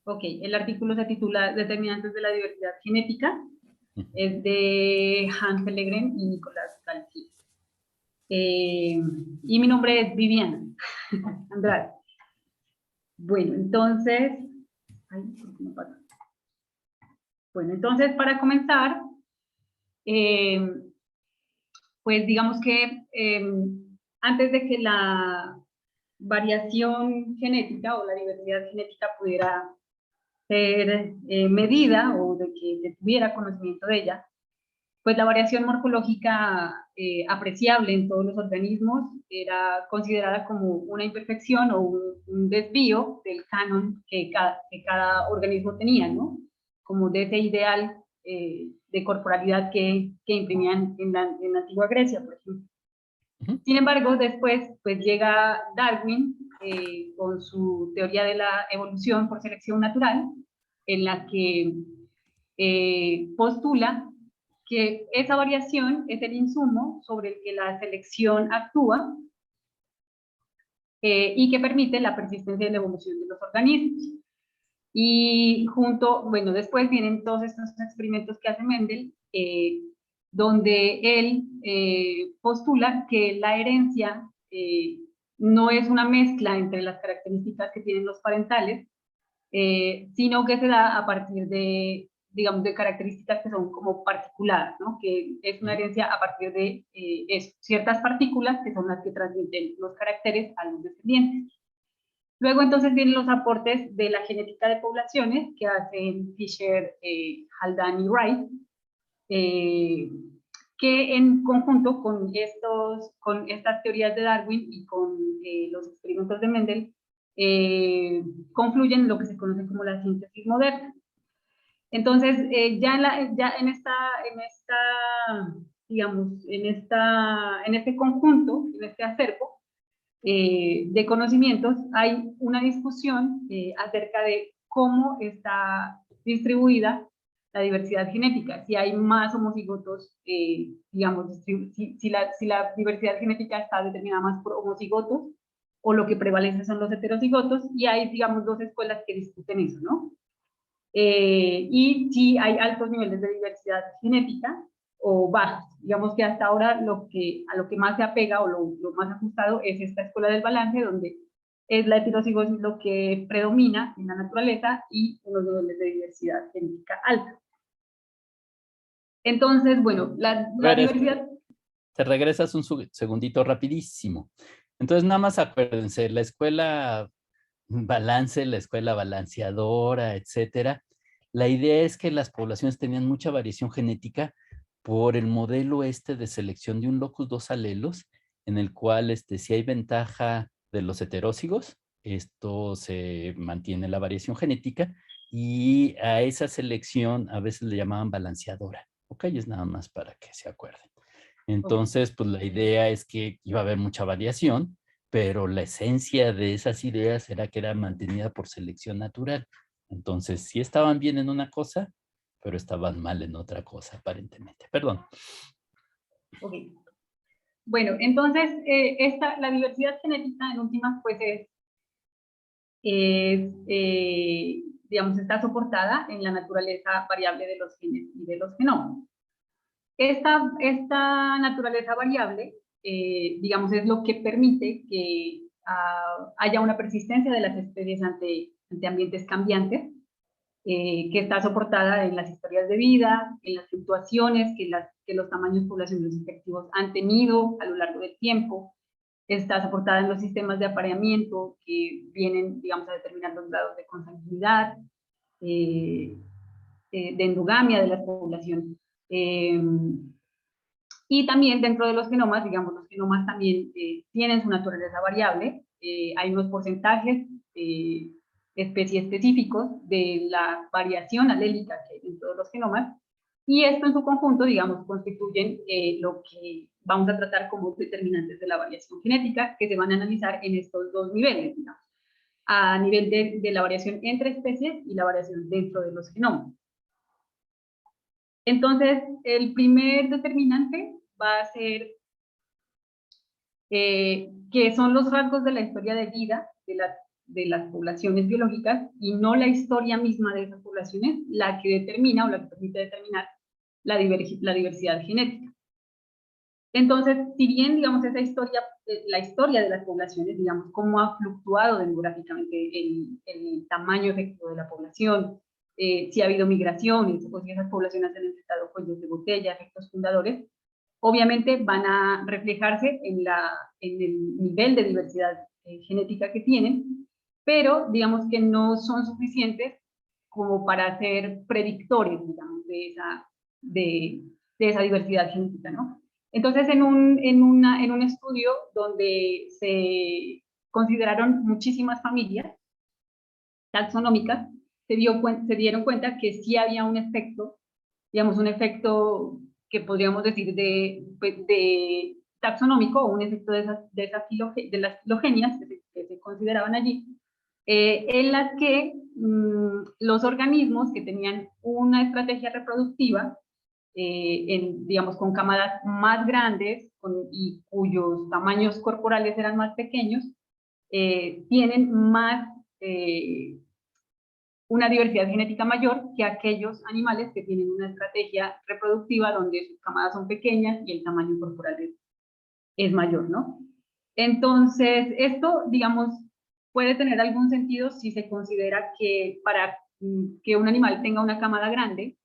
Ok, el artículo se titula Determinantes de la diversidad genética, Ujú. es de Hans Pellegrin y Nicolás Galtier. Y mi nombre es Viviana Andrade. Bueno, entonces, ay, ¿por qué no pasa? Bueno, entonces para comenzar, eh, pues digamos que antes de que la variación genética o la diversidad genética pudiera ser medida o de que se tuviera conocimiento de ella, pues la variación morfológica apreciable en todos los organismos era considerada como una imperfección o un desvío del canon que cada organismo tenía, ¿no? Como de ese ideal de corporalidad que imprimían en la antigua Grecia, por ejemplo. Ujú. Sin embargo, después pues llega Darwin con su teoría de la evolución por selección natural, en la que postula que esa variación es el insumo sobre el que la selección actúa y que permite la persistencia y la evolución de los organismos. Y bueno, después vienen todos estos experimentos que hace Mendel, donde él postula que la herencia no es una mezcla entre las características que tienen los parentales, sino que se da a partir de, digamos, de características que son como particuladas, ¿no? Que es una herencia a partir de ciertas partículas que son las que transmiten los caracteres a los descendientes. Luego entonces vienen los aportes de la genética de poblaciones que hacen Fisher, Haldane y Wright, que en conjunto con estas teorías de Darwin y con los experimentos de Mendel, confluyen en lo que se conoce como la síntesis moderna. Entonces, ya digamos, en este conjunto, en este acervo de conocimientos, hay una discusión acerca de cómo está distribuida la diversidad genética, si hay más homocigotos, digamos, si la diversidad genética está determinada más por homocigotos o lo que prevalece son los heterocigotos, y hay, digamos, dos escuelas que discuten eso, ¿no? Y si hay altos niveles de diversidad genética o bajos. Digamos que hasta ahora a lo que más se apega o lo más ajustado es esta escuela del balance, donde es la heterocigosis lo que predomina en la naturaleza y unos niveles de diversidad genética alta. Entonces, bueno, A la ver, diversidad... te regresas un segundito rapidísimo. Entonces, nada más acuérdense, la escuela balance, la escuela balanceadora, etcétera. La idea es que las poblaciones tenían mucha variación genética por el modelo este de selección de un locus dos alelos, en el cual si hay ventaja de los heterócigos, esto se mantiene la variación genética, y a esa selección a veces le llamaban balanceadora. Ok, es nada más para que se acuerden. Okay. Entonces, pues la idea es que iba a haber mucha variación, pero la esencia de esas ideas era que era mantenida por selección natural. Entonces, sí estaban bien en una cosa, pero estaban mal en otra cosa, aparentemente. Perdón. Okay. Bueno, entonces, la diversidad genética en últimas, pues digamos, está soportada en la naturaleza variable de los genes y de los genomas. Esta naturaleza variable, digamos, es lo que permite que haya una persistencia de las especies ante ambientes cambiantes, que está soportada en las historias de vida, en las fluctuaciones que los tamaños poblacionales efectivos han tenido a lo largo del tiempo, está soportada en los sistemas de apareamiento que vienen, digamos, a determinar los grados de consanguinidad, eh, de endogamia de las poblaciones. Y también dentro de los genomas, digamos, los genomas también tienen su naturaleza variable. Hay unos porcentajes especie específicos de la variación alélica que hay dentro de los genomas. Y esto en su conjunto, digamos, constituyen lo que vamos a tratar como determinantes de la variación genética, que se van a analizar en estos dos niveles, digamos, a nivel de la variación entre especies y la variación dentro de los genomas. Entonces, el primer determinante va a ser que son los rasgos de la historia de vida de las poblaciones biológicas y no la historia misma de esas poblaciones la que determina o la que permite determinar la diversidad genética. Entonces, si bien, digamos, esa historia, la historia de las poblaciones, digamos, cómo ha fluctuado demográficamente el tamaño efectivo de la población, si ha habido migraciones, o si esas poblaciones han enfrentado cuellos de botella, efectos fundadores, obviamente van a reflejarse en el nivel de diversidad genética que tienen, pero digamos que no son suficientes como para ser predictores, digamos, de esa diversidad genética, ¿no? Entonces, en un estudio donde se consideraron muchísimas familias taxonómicas, se dieron cuenta que sí había un efecto, digamos, un efecto que podríamos decir de taxonómico, o un efecto de las filogenias que se consideraban allí, en las que los organismos que tenían una estrategia reproductiva, digamos, con camadas más grandes y cuyos tamaños corporales eran más pequeños, tienen más una diversidad genética mayor que aquellos animales que tienen una estrategia reproductiva donde sus camadas son pequeñas y el tamaño corporal es mayor, ¿no? Entonces, esto, digamos, puede tener algún sentido si se considera que para que un animal tenga una camada grande,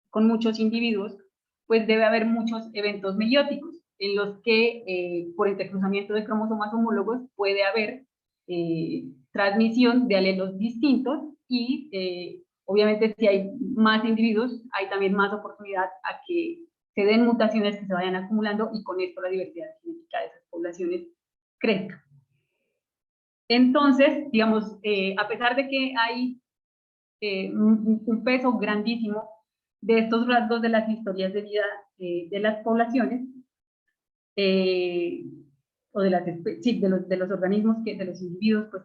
con muchos individuos, pues debe haber muchos eventos meióticos, en los que por intercruzamiento de cromosomas homólogos puede haber transmisión de alelos distintos y obviamente si hay más individuos hay también más oportunidad a que se den mutaciones que se vayan acumulando y con esto la diversidad genética de esas poblaciones crezca. Entonces, digamos, a pesar de que hay un peso grandísimo de estos rasgos de las historias de vida de las poblaciones, o de los organismos, de los individuos pues,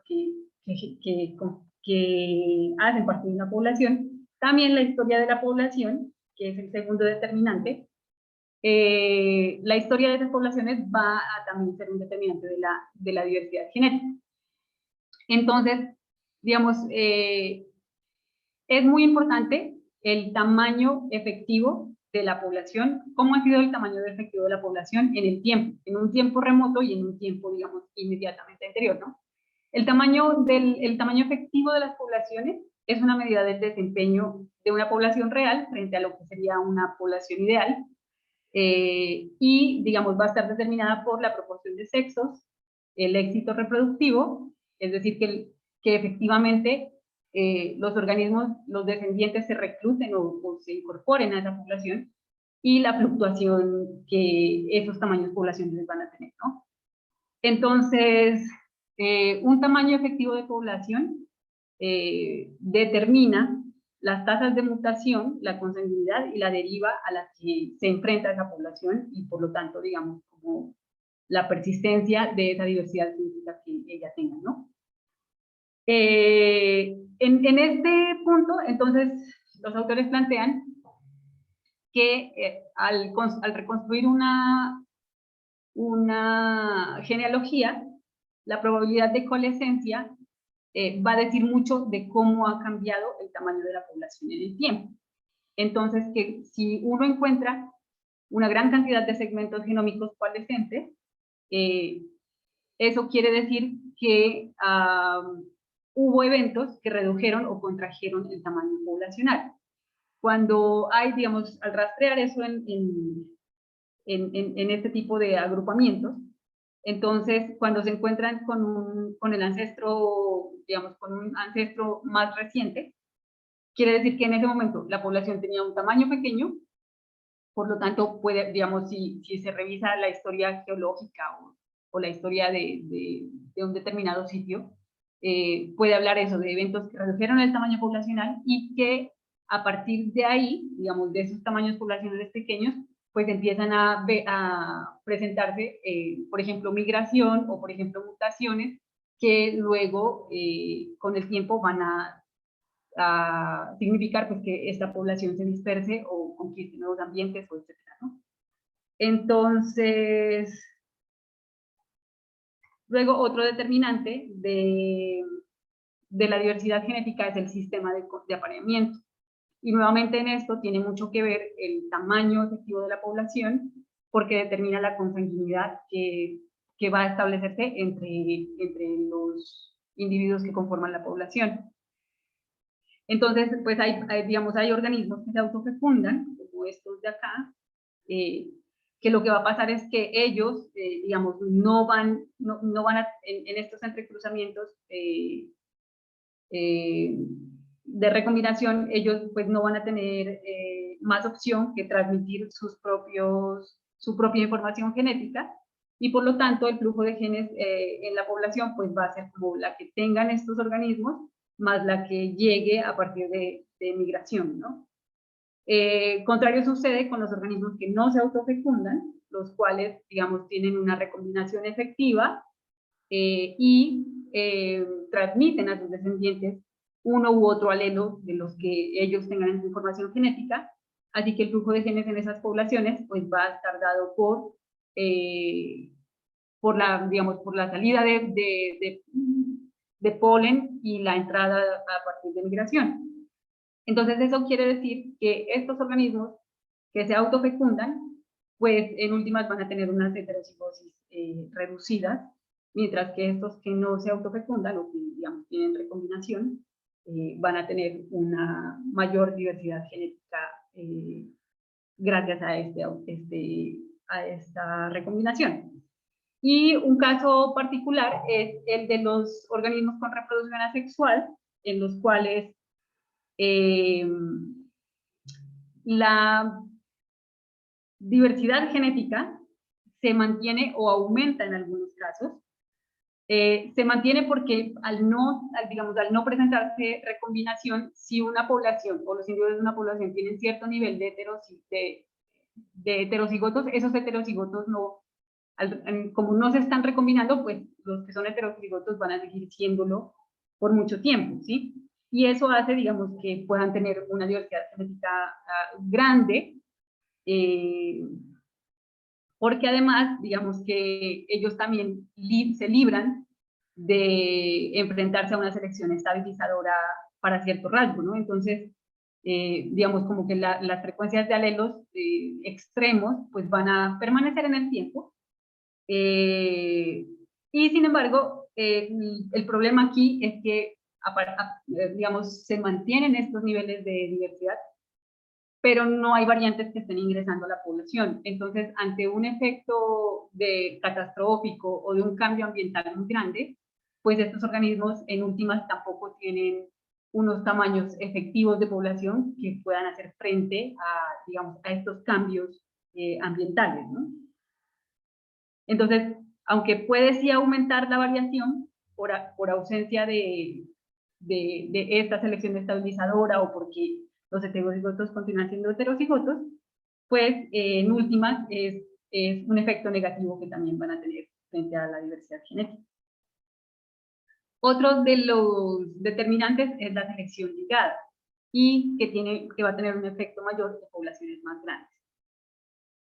que hacen parte de una población, también la historia de la población, que es el segundo determinante, la historia de esas poblaciones va a también ser un determinante de la diversidad genética. Entonces, digamos, es muy importante el tamaño efectivo de la población, cómo ha sido el tamaño efectivo de la población en el tiempo, en un tiempo remoto y en un tiempo, digamos, inmediatamente anterior, ¿no? El tamaño efectivo de las poblaciones es una medida del desempeño de una población real frente a lo que sería una población ideal, y, digamos, va a estar determinada por la proporción de sexos, el éxito reproductivo, es decir, que efectivamente los organismos, los descendientes se recluten o se incorporen a esa población, y la fluctuación que esos tamaños poblacionales van a tener, ¿no? Entonces, un tamaño efectivo de población determina las tasas de mutación, la consanguinidad y la deriva a la que se enfrenta esa población y por lo tanto, digamos, como la persistencia de esa diversidad genética que ella tenga, ¿no? En este punto, entonces, los autores plantean que al reconstruir una genealogía, la probabilidad de coalescencia va a decir mucho de cómo ha cambiado el tamaño de la población en el tiempo. Entonces, que si uno encuentra una gran cantidad de segmentos genómicos coalescentes, eso quiere decir que hubo eventos que redujeron o contrajeron el tamaño poblacional. Cuando hay, digamos, al rastrear eso en este tipo de agrupamientos, entonces, cuando se encuentran con el ancestro, digamos, con un ancestro más reciente, quiere decir que en ese momento la población tenía un tamaño pequeño, por lo tanto, puede, digamos, si se revisa la historia geológica o la historia de un determinado sitio, puede hablar eso de eventos que redujeron el tamaño poblacional y que a partir de ahí, digamos, de esos tamaños poblacionales pequeños, pues empiezan a presentarse, por ejemplo, migración o, por ejemplo, mutaciones que luego, con el tiempo, van a significar pues, que esta población se disperse o conquiste nuevos ambientes, etc., ¿no? Entonces, Luego, otro determinante de la diversidad genética es el sistema de apareamiento. Y nuevamente en esto tiene mucho que ver el tamaño efectivo de la población, porque determina la consanguinidad que va a establecerse entre los individuos que conforman la población. Entonces, pues digamos, hay organismos que se autofecundan, como estos de acá, que lo que va a pasar es que ellos, digamos, no van a, en estos entrecruzamientos de recombinación, ellos pues no van a tener más opción que transmitir su propia información genética, y por lo tanto el flujo de genes en la población pues va a ser como la que tengan estos organismos, más la que llegue a partir de migración, ¿no? Contrario sucede con los organismos que no se autofecundan, los cuales, digamos, tienen una recombinación efectiva y transmiten a sus descendientes uno u otro alelo de los que ellos tengan en su información genética, así que el flujo de genes en esas poblaciones pues va a estar dado digamos, por la salida de polen y la entrada a partir de migración. Entonces eso quiere decir que estos organismos que se autofecundan, pues en últimas van a tener unas heterocigosis reducidas, mientras que estos que no se autofecundan o que, digamos, tienen recombinación, van a tener una mayor diversidad genética gracias a esta recombinación. Y un caso particular es el de los organismos con reproducción asexual, en los cuales la diversidad genética se mantiene o aumenta en algunos casos. Se mantiene porque digamos, al no presentarse recombinación, si una población o los individuos de una población tienen cierto nivel de heterocigotos, esos heterocigotos como no se están recombinando, pues los que son heterocigotos van a seguir siéndolo por mucho tiempo, ¿sí? Y eso hace, digamos, que puedan tener una diversidad genética grande, porque además, digamos que ellos también se libran de enfrentarse a una selección estabilizadora para cierto rasgo, ¿no? Entonces, digamos, como que las frecuencias de alelos extremos, pues van a permanecer en el tiempo, y sin embargo, el problema aquí es que, digamos, se mantienen estos niveles de diversidad, pero no hay variantes que estén ingresando a la población. Entonces, ante un efecto catastrófico o de un cambio ambiental muy grande, pues estos organismos en últimas tampoco tienen unos tamaños efectivos de población que puedan hacer frente digamos, a estos cambios ambientales, ¿no? Entonces, aunque puede sí aumentar la variación por ausencia de esta selección estabilizadora o porque los heterocigotos continúan siendo heterocigotos, pues en últimas es un efecto negativo que también van a tener frente a la diversidad genética. Otro de los determinantes es la selección ligada y que va a tener un efecto mayor en poblaciones más grandes.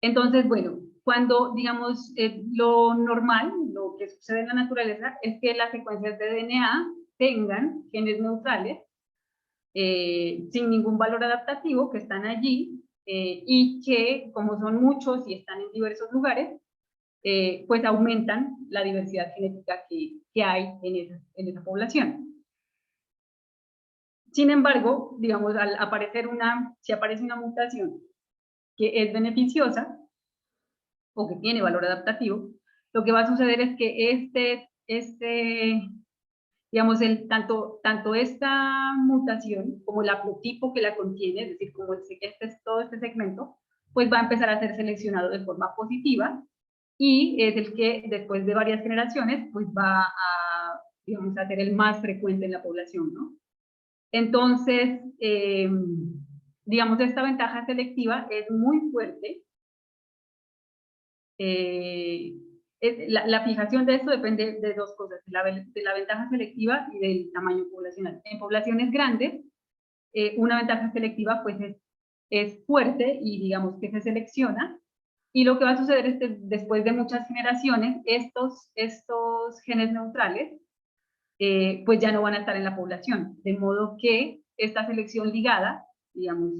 Entonces, bueno, cuando, digamos, lo normal, lo que sucede en la naturaleza, es que las secuencias de DNA tengan genes neutrales, sin ningún valor adaptativo, que están allí, y que, como son muchos y están en diversos lugares, pues aumentan la diversidad genética que hay en esa población. Sin embargo, digamos, si aparece una mutación que es beneficiosa, o que tiene valor adaptativo, lo que va a suceder es que digamos, tanto esta mutación como el haplotipo que la contiene, es decir, como todo este segmento, pues va a empezar a ser seleccionado de forma positiva y es el que después de varias generaciones pues va digamos, a ser el más frecuente en la población, ¿no? Entonces, digamos, esta ventaja selectiva es muy fuerte. La fijación de esto depende de dos cosas, de la ventaja selectiva y del tamaño poblacional. En poblaciones grandes, una ventaja selectiva pues es fuerte y digamos que se selecciona, Y lo que va a suceder es que después de muchas generaciones, estos genes neutrales, pues ya no van a estar en la población. De modo que esta selección ligada, digamos,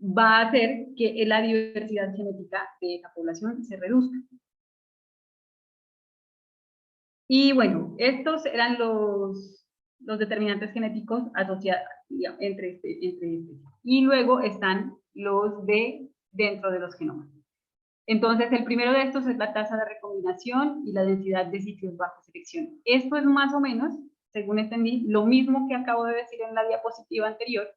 va a hacer que la diversidad genética de la población se reduzca. Y bueno, estos eran los determinantes genéticos asociados entre especies. Y luego están los de dentro de los genomas. Entonces, el primero de estos es la tasa de recombinación y la densidad de sitios bajo selección. Esto es más o menos, según entendí, lo mismo que acabo de decir en la diapositiva anterior,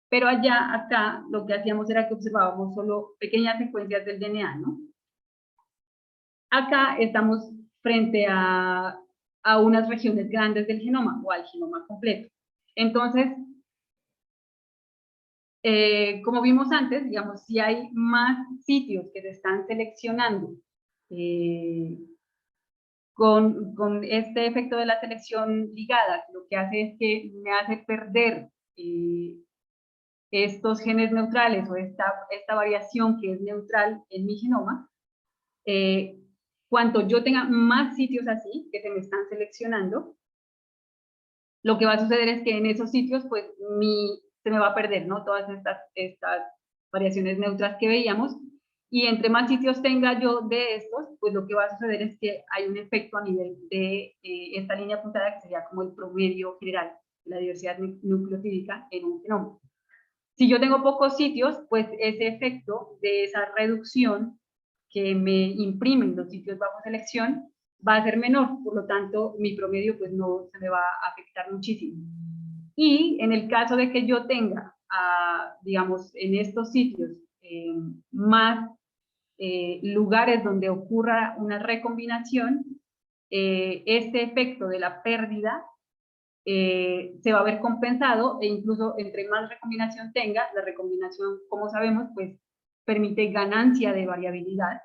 pero acá, lo que hacíamos era que observábamos solo pequeñas secuencias del DNA, ¿no? Acá estamos frente a unas regiones grandes del genoma o al genoma completo. Entonces, como vimos antes, digamos, si hay más sitios que se están seleccionando con este efecto de la selección ligada, lo que hace es que me hace perder estos genes neutrales o esta variación que es neutral en mi genoma. Cuanto yo tenga más sitios así que se me están seleccionando, lo que va a suceder es que en esos sitios pues se me va a perder, ¿no? Todas estas variaciones neutras que veíamos, y entre más sitios tenga yo de estos, pues lo que va a suceder es que hay un efecto a nivel de esta línea apuntada que sería como el promedio general de la diversidad nucleotídica en un genoma. Si yo tengo pocos sitios, pues ese efecto de esa reducción que me imprimen los sitios bajo selección va a ser menor, por lo tanto mi promedio pues no se me va a afectar muchísimo. Y en el caso de que yo tenga, digamos, en estos sitios más lugares donde ocurra una recombinación, este efecto de la pérdida se va a ver compensado, e incluso entre más recombinación tenga, la recombinación, como sabemos, pues permite ganancia de variabilidad.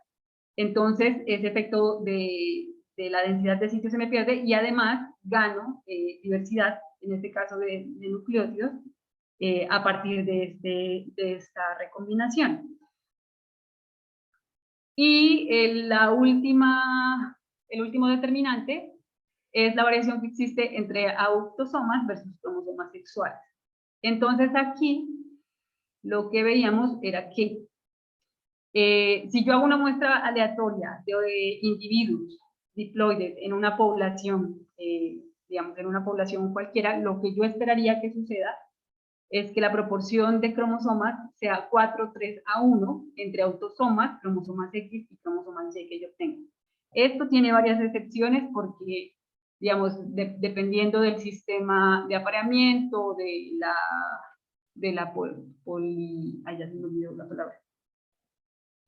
Entonces, ese efecto de la densidad de sitios se me pierde, y además gano diversidad, en este caso de nucleótidos, a partir de esta recombinación. Y el último determinante es la variación que existe entre autosomas versus cromosomas sexuales. Entonces aquí lo que veíamos era que si yo hago una muestra aleatoria de individuos diploides en una población, digamos en una población cualquiera, lo que yo esperaría que suceda es que la proporción de cromosomas sea 4:3:1 entre autosomas, cromosomas X y cromosomas Y que yo tengo. Esto tiene varias excepciones porque, digamos, dependiendo del sistema de apareamiento, ay, ya se me olvidó la palabra.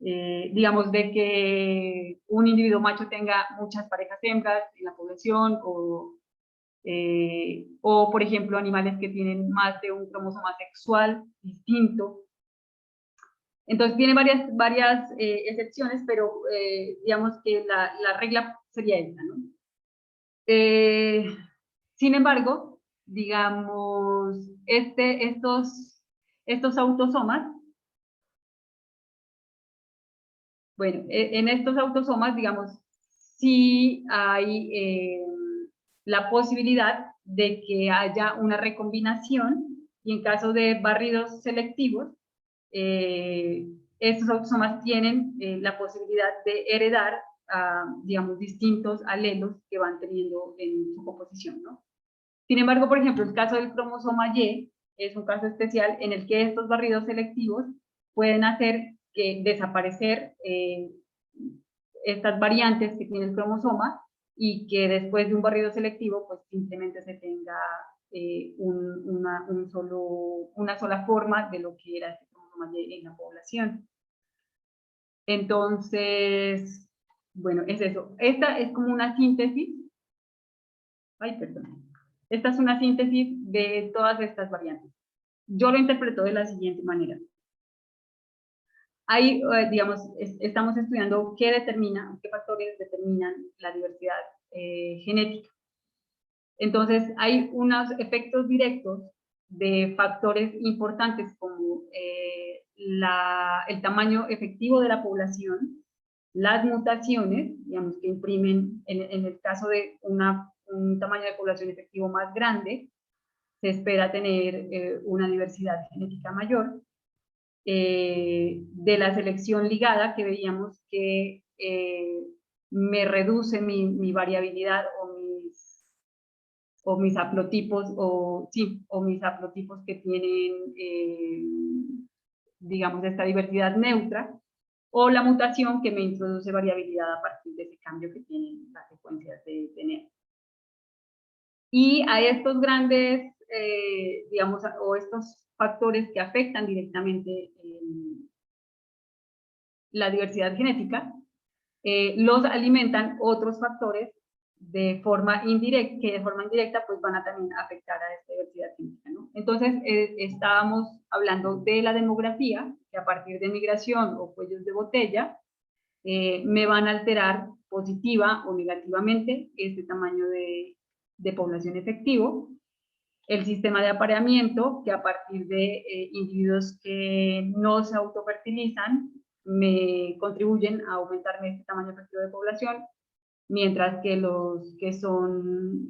Digamos, de que un individuo macho tenga muchas parejas hembras en la población, o por ejemplo animales que tienen más de un cromosoma sexual distinto. Entonces tiene varias excepciones, pero digamos que la regla sería esta, ¿no? Sin embargo, digamos, estos autosomas, bueno, en estos autosomas, digamos, sí hay la posibilidad de que haya una recombinación, y en caso de barridos selectivos, estos autosomas tienen la posibilidad de heredar, digamos, distintos alelos que van teniendo en su composición, ¿no? Sin embargo, por ejemplo, el caso del cromosoma Y es un caso especial en el que estos barridos selectivos pueden hacer que desaparecer estas variantes que tiene el cromosoma, y que después de un barrido selectivo, pues simplemente se tenga una sola forma de lo que era este cromosoma Y en la población. Entonces, bueno, es eso. Esta es como una síntesis. Ay, perdón. Esta es una síntesis de todas estas variantes. Yo lo interpreto de la siguiente manera. Ahí, digamos, estamos estudiando qué factores determinan la diversidad genética. Entonces, hay unos efectos directos de factores importantes como el tamaño efectivo de la población, las mutaciones, digamos, que imprimen, en el caso de un tamaño de población efectivo más grande, se espera tener una diversidad genética mayor. De la selección ligada, que veíamos que me reduce mi variabilidad o mis haplotipos, o mis haplotipos que tienen, digamos, esta diversidad neutra, o la mutación que me introduce variabilidad a partir de ese cambio que tienen las secuencias de DNA. Y a estos grandes, digamos, o estos factores que afectan directamente la diversidad genética, los alimentan otros factores de forma indirecta, que de forma indirecta pues van a también afectar a esta diversidad genética, ¿no? Entonces, estábamos hablando de la demografía, que a partir de migración o cuellos de botella, me van a alterar positiva o negativamente este tamaño de población efectivo. El sistema de apareamiento, que a partir de individuos que no se autofertilizan, me contribuyen a aumentarme este tamaño efectivo de población, mientras que los que son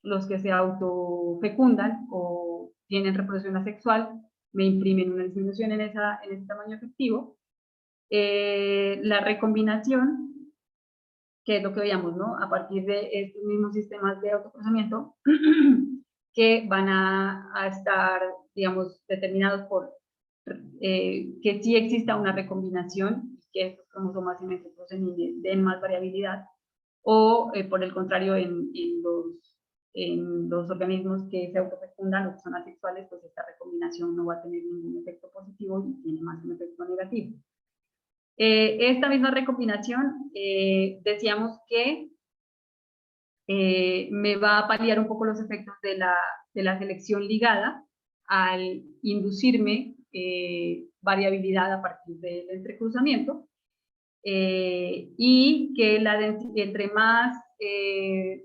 los que se autofecundan o tienen reproducción asexual me imprimen una disminución en ese tamaño efectivo. La recombinación, que es lo que veíamos, ¿no? A partir de estos mismos sistemas de autoprocesamiento que van a estar, digamos, determinados por que sí exista una recombinación, que estos cromosomas simétricos den más variabilidad, o por el contrario, en los organismos que se autofecundan o que son asexuales, pues esta recombinación no va a tener ningún efecto positivo y tiene más un efecto negativo. Esta misma recombinación, decíamos que me va a paliar un poco los efectos de la selección ligada al inducirme variabilidad a partir del entrecruzamiento, y que entre más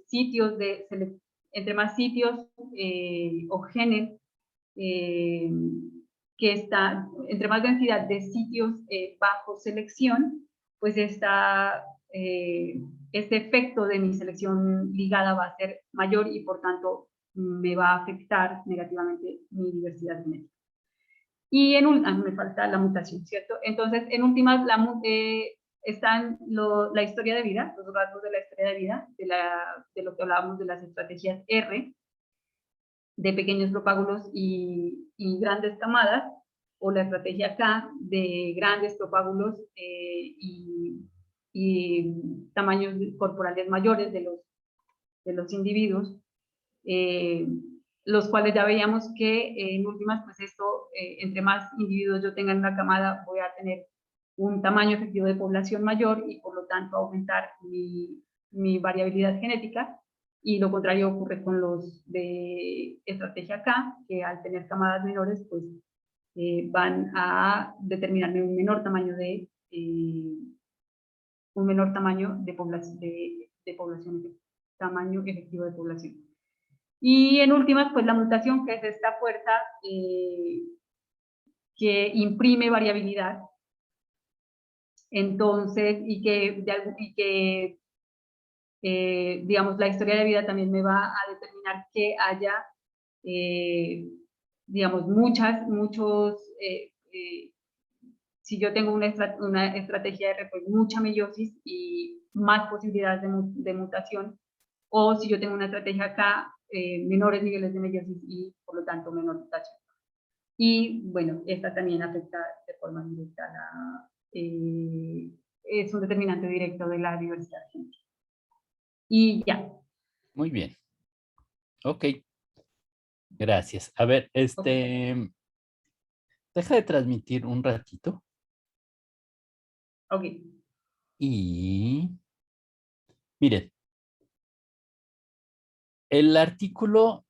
sitios o genes entre más densidad de sitios bajo selección, pues este efecto de mi selección ligada va a ser mayor y por tanto me va a afectar negativamente mi diversidad genética. Y me falta la mutación, ¿cierto? Entonces, en últimas, están la historia de vida, los rasgos de la historia de vida, de lo que hablábamos de las estrategias R, de pequeños propágulos y grandes camadas, o la estrategia K de grandes propágulos y tamaños corporales mayores de los individuos, los cuales ya veíamos que en últimas, pues esto, entre más individuos yo tenga en una camada, voy a tener un tamaño efectivo de población mayor y por lo tanto aumentar mi variabilidad genética. Y lo contrario ocurre con los de estrategia K, que al tener camadas menores, pues van a determinarme un menor tamaño de población, tamaño efectivo de población. Y en últimas, pues la mutación, que es esta fuerza que imprime variabilidad. Entonces, digamos, la historia de vida también me va a determinar que haya, digamos, si yo tengo una estrategia R, pues mucha meiosis y más posibilidades de mutación, o si yo tengo una estrategia acá, menores niveles de meiosis y por lo tanto menor mutación. Y bueno, esta también afecta de forma directa es un determinante directo de la diversidad genética. Y ya. Muy bien. Ok. Gracias. A ver, deja de transmitir un ratito. Ok. Y miren, el artículo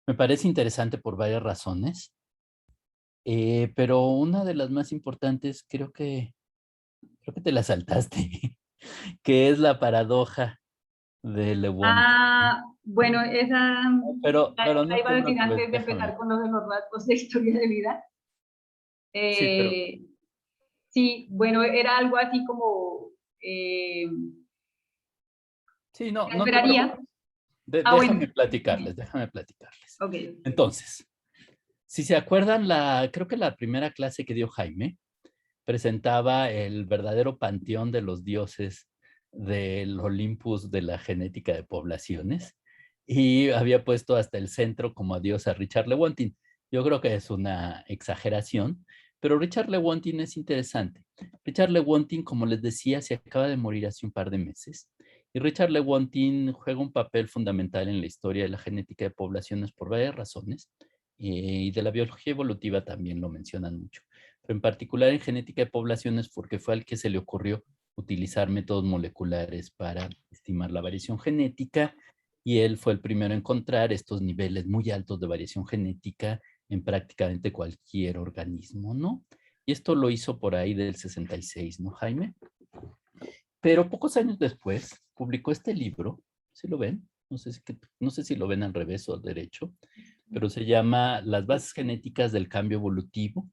me parece interesante por varias razones, pero una de las más importantes creo que te la saltaste, que es la paradoja de Lewontin. Ah, bueno, esa Pero la no iba a te decir preocupes, antes de déjame. empezar con lo de los rasgos de historia de vida. Sí, pero Eh, sí, bueno, era algo así como, eh, sí, no, se no te preocupes. esperaría. Ah, bueno, Déjame platicarles. ok. Entonces, si se acuerdan, creo que la primera clase que dio Jaime presentaba el verdadero panteón de los dioses del Olympus de la genética de poblaciones y había puesto hasta el centro como a dios a Richard Lewontin. Yo creo que es una exageración, pero Richard Lewontin es interesante. Richard Lewontin, como les decía, se acaba de morir hace un par de meses. Y Richard Lewontin juega un papel fundamental en la historia de la genética de poblaciones por varias razones. Y de la biología evolutiva también lo mencionan mucho. Pero en particular en genética de poblaciones porque fue al que se le ocurrió utilizar métodos moleculares para estimar la variación genética y él fue el primero a encontrar estos niveles muy altos de variación genética en prácticamente cualquier organismo, ¿no? Y esto lo hizo por ahí del 66, ¿no, Jaime? Pero pocos años después publicó este libro, ¿sí lo ven? No sé si lo ven al revés o al derecho, pero se llama Las bases genéticas del cambio evolutivo.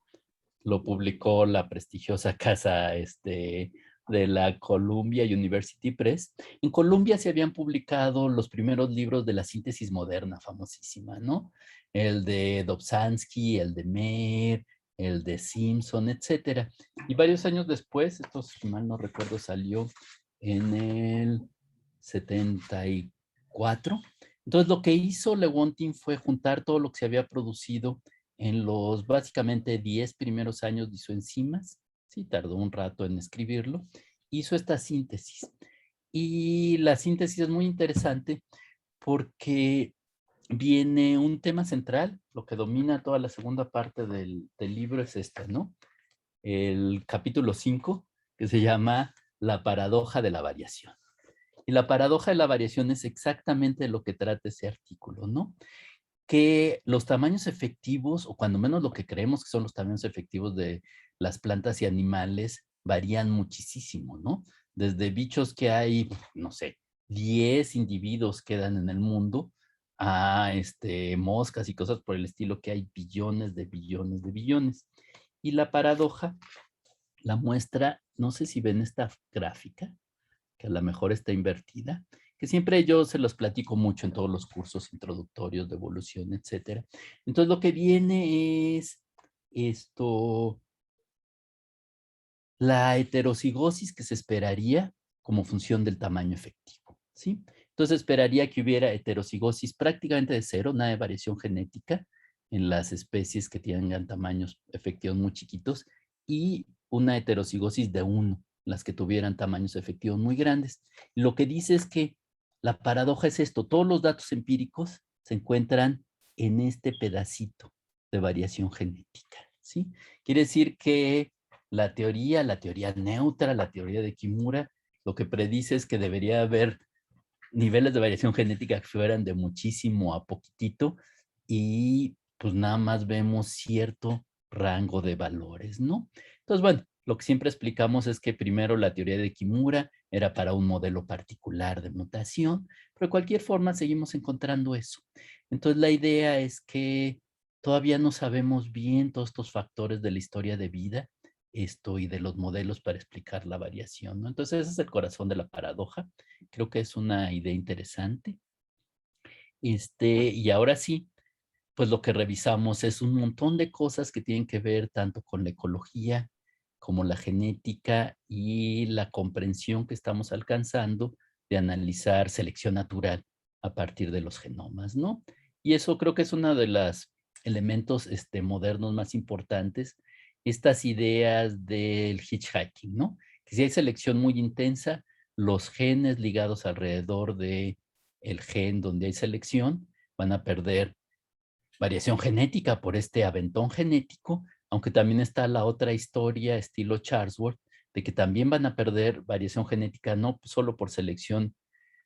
Lo publicó la prestigiosa casa de la Columbia University Press. En Columbia se habían publicado los primeros libros de la síntesis moderna, famosísima, ¿no? El de Dobzhansky, el de Mayer, el de Simpson, etcétera. Y varios años después, esto si mal no recuerdo, salió en el 74. Entonces lo que hizo Lewontin fue juntar todo lo que se había producido en los básicamente 10 primeros años de isoenzimas, sí, tardó un rato en escribirlo, hizo esta síntesis. Y la síntesis es muy interesante porque viene un tema central, lo que domina toda la segunda parte del libro es esta, ¿no? El capítulo 5, que se llama La paradoja de la variación. Y la paradoja de la variación es exactamente lo que trata ese artículo, ¿no? Que los tamaños efectivos, o cuando menos lo que creemos que son los tamaños efectivos de las plantas y animales, varían muchísimo, ¿no? Desde bichos que hay, no sé, 10 individuos quedan en el mundo, a moscas y cosas por el estilo que hay billones de billones de billones. Y la paradoja la muestra, no sé si ven esta gráfica, que a lo mejor está invertida, que siempre yo se los platico mucho en todos los cursos introductorios de evolución, etcétera. Entonces lo que viene es esto, la heterocigosis que se esperaría como función del tamaño efectivo, ¿sí? Entonces esperaría que hubiera heterocigosis prácticamente de cero, nada de variación genética en las especies que tengan tamaños efectivos muy chiquitos y una heterocigosis de 1, las que tuvieran tamaños efectivos muy grandes. Lo que dice es que la paradoja es esto, todos los datos empíricos se encuentran en este pedacito de variación genética, ¿sí? Quiere decir que la teoría neutra, la teoría de Kimura, lo que predice es que debería haber niveles de variación genética que fueran de muchísimo a poquitito y pues nada más vemos cierto rango de valores, ¿no? Entonces, bueno, lo que siempre explicamos es que primero la teoría de Kimura era para un modelo particular de mutación, pero de cualquier forma seguimos encontrando eso. Entonces, la idea es que todavía no sabemos bien todos estos factores de la historia de vida y de los modelos para explicar la variación, ¿no? Entonces, ese es el corazón de la paradoja. Creo que es una idea interesante. Y ahora sí, pues lo que revisamos es un montón de cosas que tienen que ver tanto con la ecología como la genética y la comprensión que estamos alcanzando de analizar selección natural a partir de los genomas, ¿no? Y eso creo que es uno de los elementos modernos más importantes, estas ideas del hitchhiking, ¿no? Que si hay selección muy intensa, los genes ligados alrededor de el gen donde hay selección van a perder variación genética por este aventón genético, aunque también está la otra historia estilo Charlesworth, de que también van a perder variación genética no solo por selección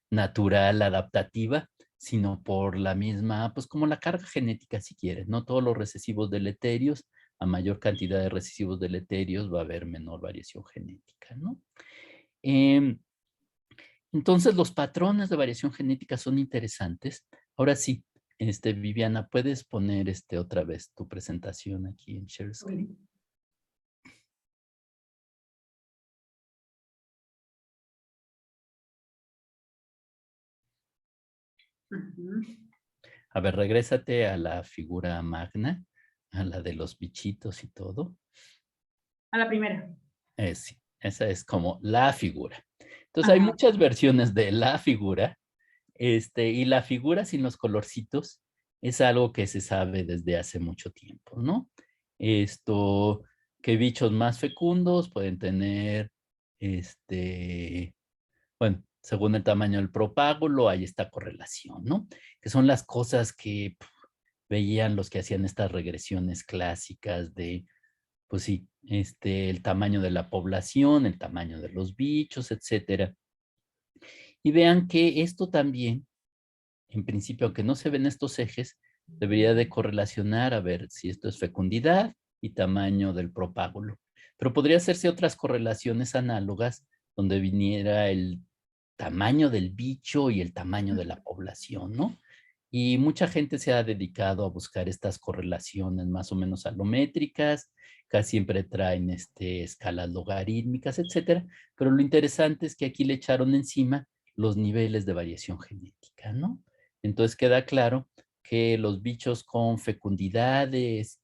natural, adaptativa, sino por la misma, pues como la carga genética si quieres, ¿no? Todos los recesivos deleterios, a mayor cantidad de recesivos deleterios va a haber menor variación genética, ¿no? Eh, Entonces, los patrones de variación genética son interesantes. Ahora sí, Viviana, ¿puedes poner otra vez tu presentación aquí en Share Screen? A ver, regrésate a la figura magna, a la de los bichitos y todo. A la primera. Sí, esa es como la figura. Entonces, hay muchas versiones de la figura, y la figura sin los colorcitos es algo que se sabe desde hace mucho tiempo, ¿no? Que bichos más fecundos pueden tener, bueno, según el tamaño del propágulo, hay esta correlación, ¿no? Que son las cosas que veían los que hacían estas regresiones clásicas de, pues sí, el tamaño de la población, el tamaño de los bichos, etcétera. Y vean que esto también, en principio, aunque no se ven estos ejes, debería de correlacionar a ver si esto es fecundidad y tamaño del propágulo. Pero podría hacerse otras correlaciones análogas donde viniera el tamaño del bicho y el tamaño de la población, ¿no? Y mucha gente se ha dedicado a buscar estas correlaciones más o menos alométricas, casi siempre traen escalas logarítmicas, etcétera. Pero lo interesante es que aquí le echaron encima los niveles de variación genética, ¿no? Entonces queda claro que los bichos con fecundidades,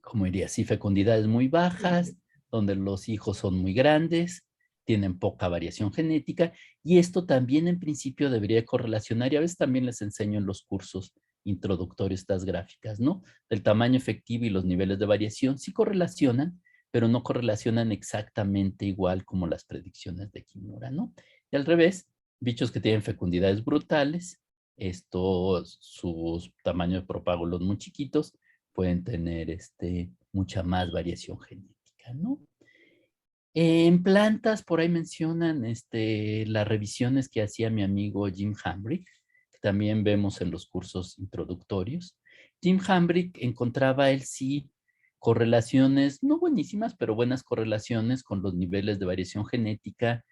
¿cómo diría? Sí, fecundidades muy bajas, donde los hijos son muy grandes, tienen poca variación genética, y esto también en principio debería correlacionar, y a veces también les enseño en los cursos introductorios estas gráficas, ¿no? El tamaño efectivo y los niveles de variación sí correlacionan, pero no correlacionan exactamente igual como las predicciones de Kimura, ¿no? Y al revés, bichos que tienen fecundidades brutales, sus tamaños de propágulos muy chiquitos, pueden tener mucha más variación genética, ¿no? En plantas, por ahí mencionan las revisiones que hacía mi amigo Jim Hambrick, que también vemos en los cursos introductorios. Jim Hambrick encontraba él sí correlaciones, no buenísimas, pero buenas correlaciones con los niveles de variación genética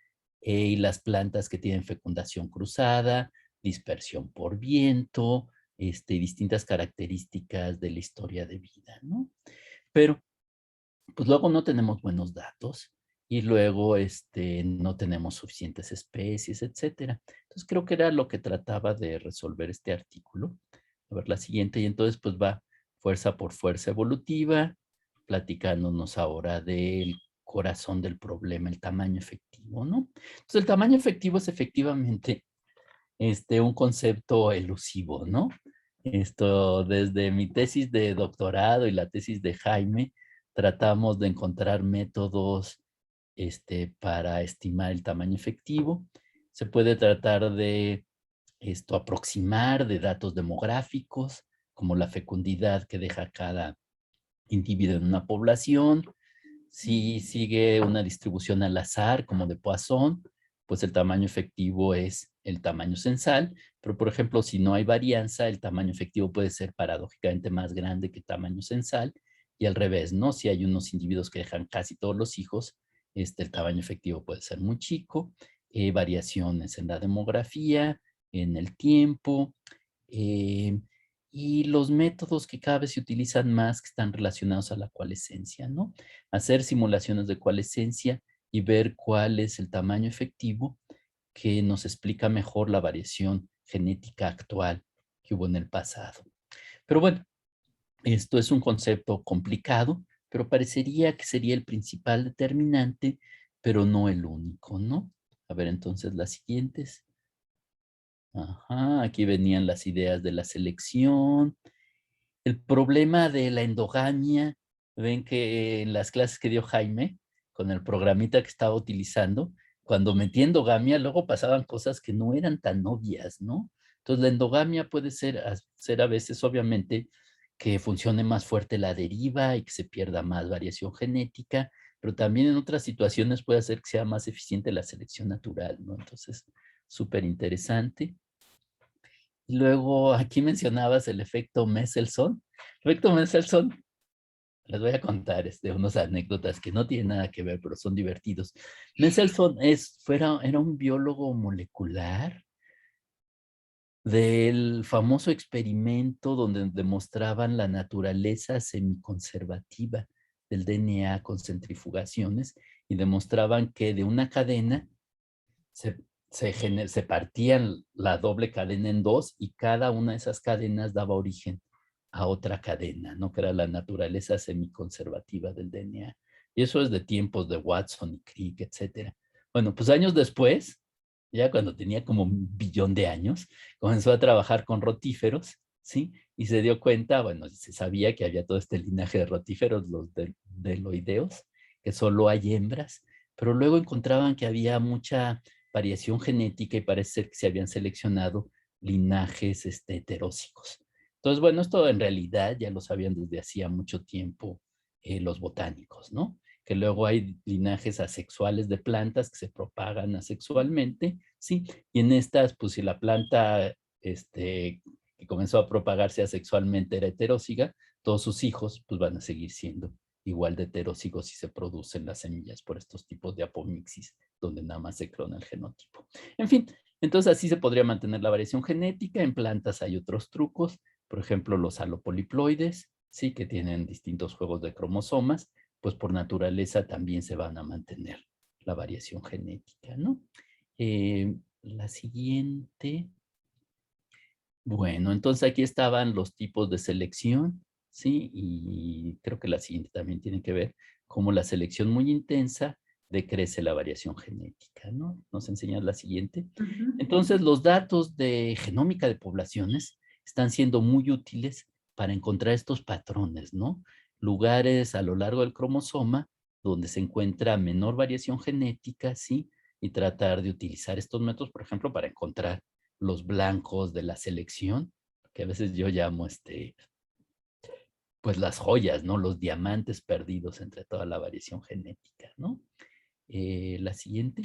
y las plantas que tienen fecundación cruzada, dispersión por viento, distintas características de la historia de vida, ¿no? Pero pues luego no tenemos buenos datos y luego no tenemos suficientes especies, etcétera. Entonces creo que era lo que trataba de resolver este artículo. A ver la siguiente, y entonces pues va fuerza por fuerza evolutiva, platicándonos ahora del corazón del problema, el tamaño efectivo, ¿no? Entonces el tamaño efectivo es efectivamente un concepto elusivo, ¿no? Desde mi tesis de doctorado y la tesis de Jaime, tratamos de encontrar métodos para estimar el tamaño efectivo. Se puede tratar de aproximar de datos demográficos, como la fecundidad que deja cada individuo en una población. Si sigue una distribución al azar, como de Poisson, pues el tamaño efectivo es el tamaño censal, pero por ejemplo, si no hay varianza, el tamaño efectivo puede ser paradójicamente más grande que tamaño censal, y al revés, ¿no? Si hay unos individuos que dejan casi todos los hijos, el tamaño efectivo puede ser muy chico, variaciones en la demografía, en el tiempo, y los métodos que cada vez se utilizan más que están relacionados a la coalescencia, ¿no? Hacer simulaciones de coalescencia y ver cuál es el tamaño efectivo que nos explica mejor la variación genética actual que hubo en el pasado. Pero bueno, esto es un concepto complicado, pero parecería que sería el principal determinante, pero no el único, ¿no? A ver, entonces las siguientes. Ajá, aquí venían las ideas de la selección. El problema de la endogamia, ven que en las clases que dio Jaime, con el programita que estaba utilizando, cuando metí endogamia, luego pasaban cosas que no eran tan obvias, ¿no? Entonces, la endogamia puede ser a veces, obviamente, que funcione más fuerte la deriva y que se pierda más variación genética, pero también en otras situaciones puede hacer que sea más eficiente la selección natural, ¿no? Entonces, súper interesante. Y luego aquí mencionabas el efecto Mendelssohn. El efecto Mendelssohn Les voy a contar unas anécdotas que no tienen nada que ver, pero son divertidos. Mendelssohn era un biólogo molecular del famoso experimento donde demostraban la naturaleza semiconservativa del DNA con centrifugaciones y demostraban que de una cadena se partían la doble cadena en dos y cada una de esas cadenas daba origen a otra cadena, ¿no? Que era la naturaleza semiconservativa del DNA. Y eso es de tiempos de Watson y Crick, etcétera. Bueno, pues años después, ya cuando tenía como 1 billón de años, comenzó a trabajar con rotíferos, ¿sí? Y se dio cuenta, bueno, se sabía que había todo este linaje de rotíferos, los deloideos, que solo hay hembras, pero luego encontraban que había mucha variación genética y parece ser que se habían seleccionado linajes heterócicos. Entonces, bueno, esto en realidad ya lo sabían desde hacía mucho tiempo los botánicos, ¿no? Que luego hay linajes asexuales de plantas que se propagan asexualmente, ¿sí? Y en estas, pues si la planta que comenzó a propagarse asexualmente era heteróziga, todos sus hijos pues van a seguir siendo igual de heterózigos si se producen las semillas por estos tipos de apomixis, donde nada más se clona el genotipo. En fin, entonces así se podría mantener la variación genética. En plantas hay otros trucos, por ejemplo, los alopoliploides, sí, que tienen distintos juegos de cromosomas, pues por naturaleza también se van a mantener la variación genética, ¿no? La siguiente. Bueno, entonces aquí estaban los tipos de selección, ¿sí? Y creo que la siguiente también tiene que ver cómo la selección muy intensa decrece la variación genética, ¿no? ¿Nos enseñas la siguiente? Entonces, los datos de genómica de poblaciones están siendo muy útiles para encontrar estos patrones, ¿no? Lugares a lo largo del cromosoma donde se encuentra menor variación genética, ¿sí? Y tratar de utilizar estos métodos, por ejemplo, para encontrar los blancos de la selección, que a veces yo llamo pues las joyas, ¿no? Los diamantes perdidos entre toda la variación genética, ¿no? La siguiente.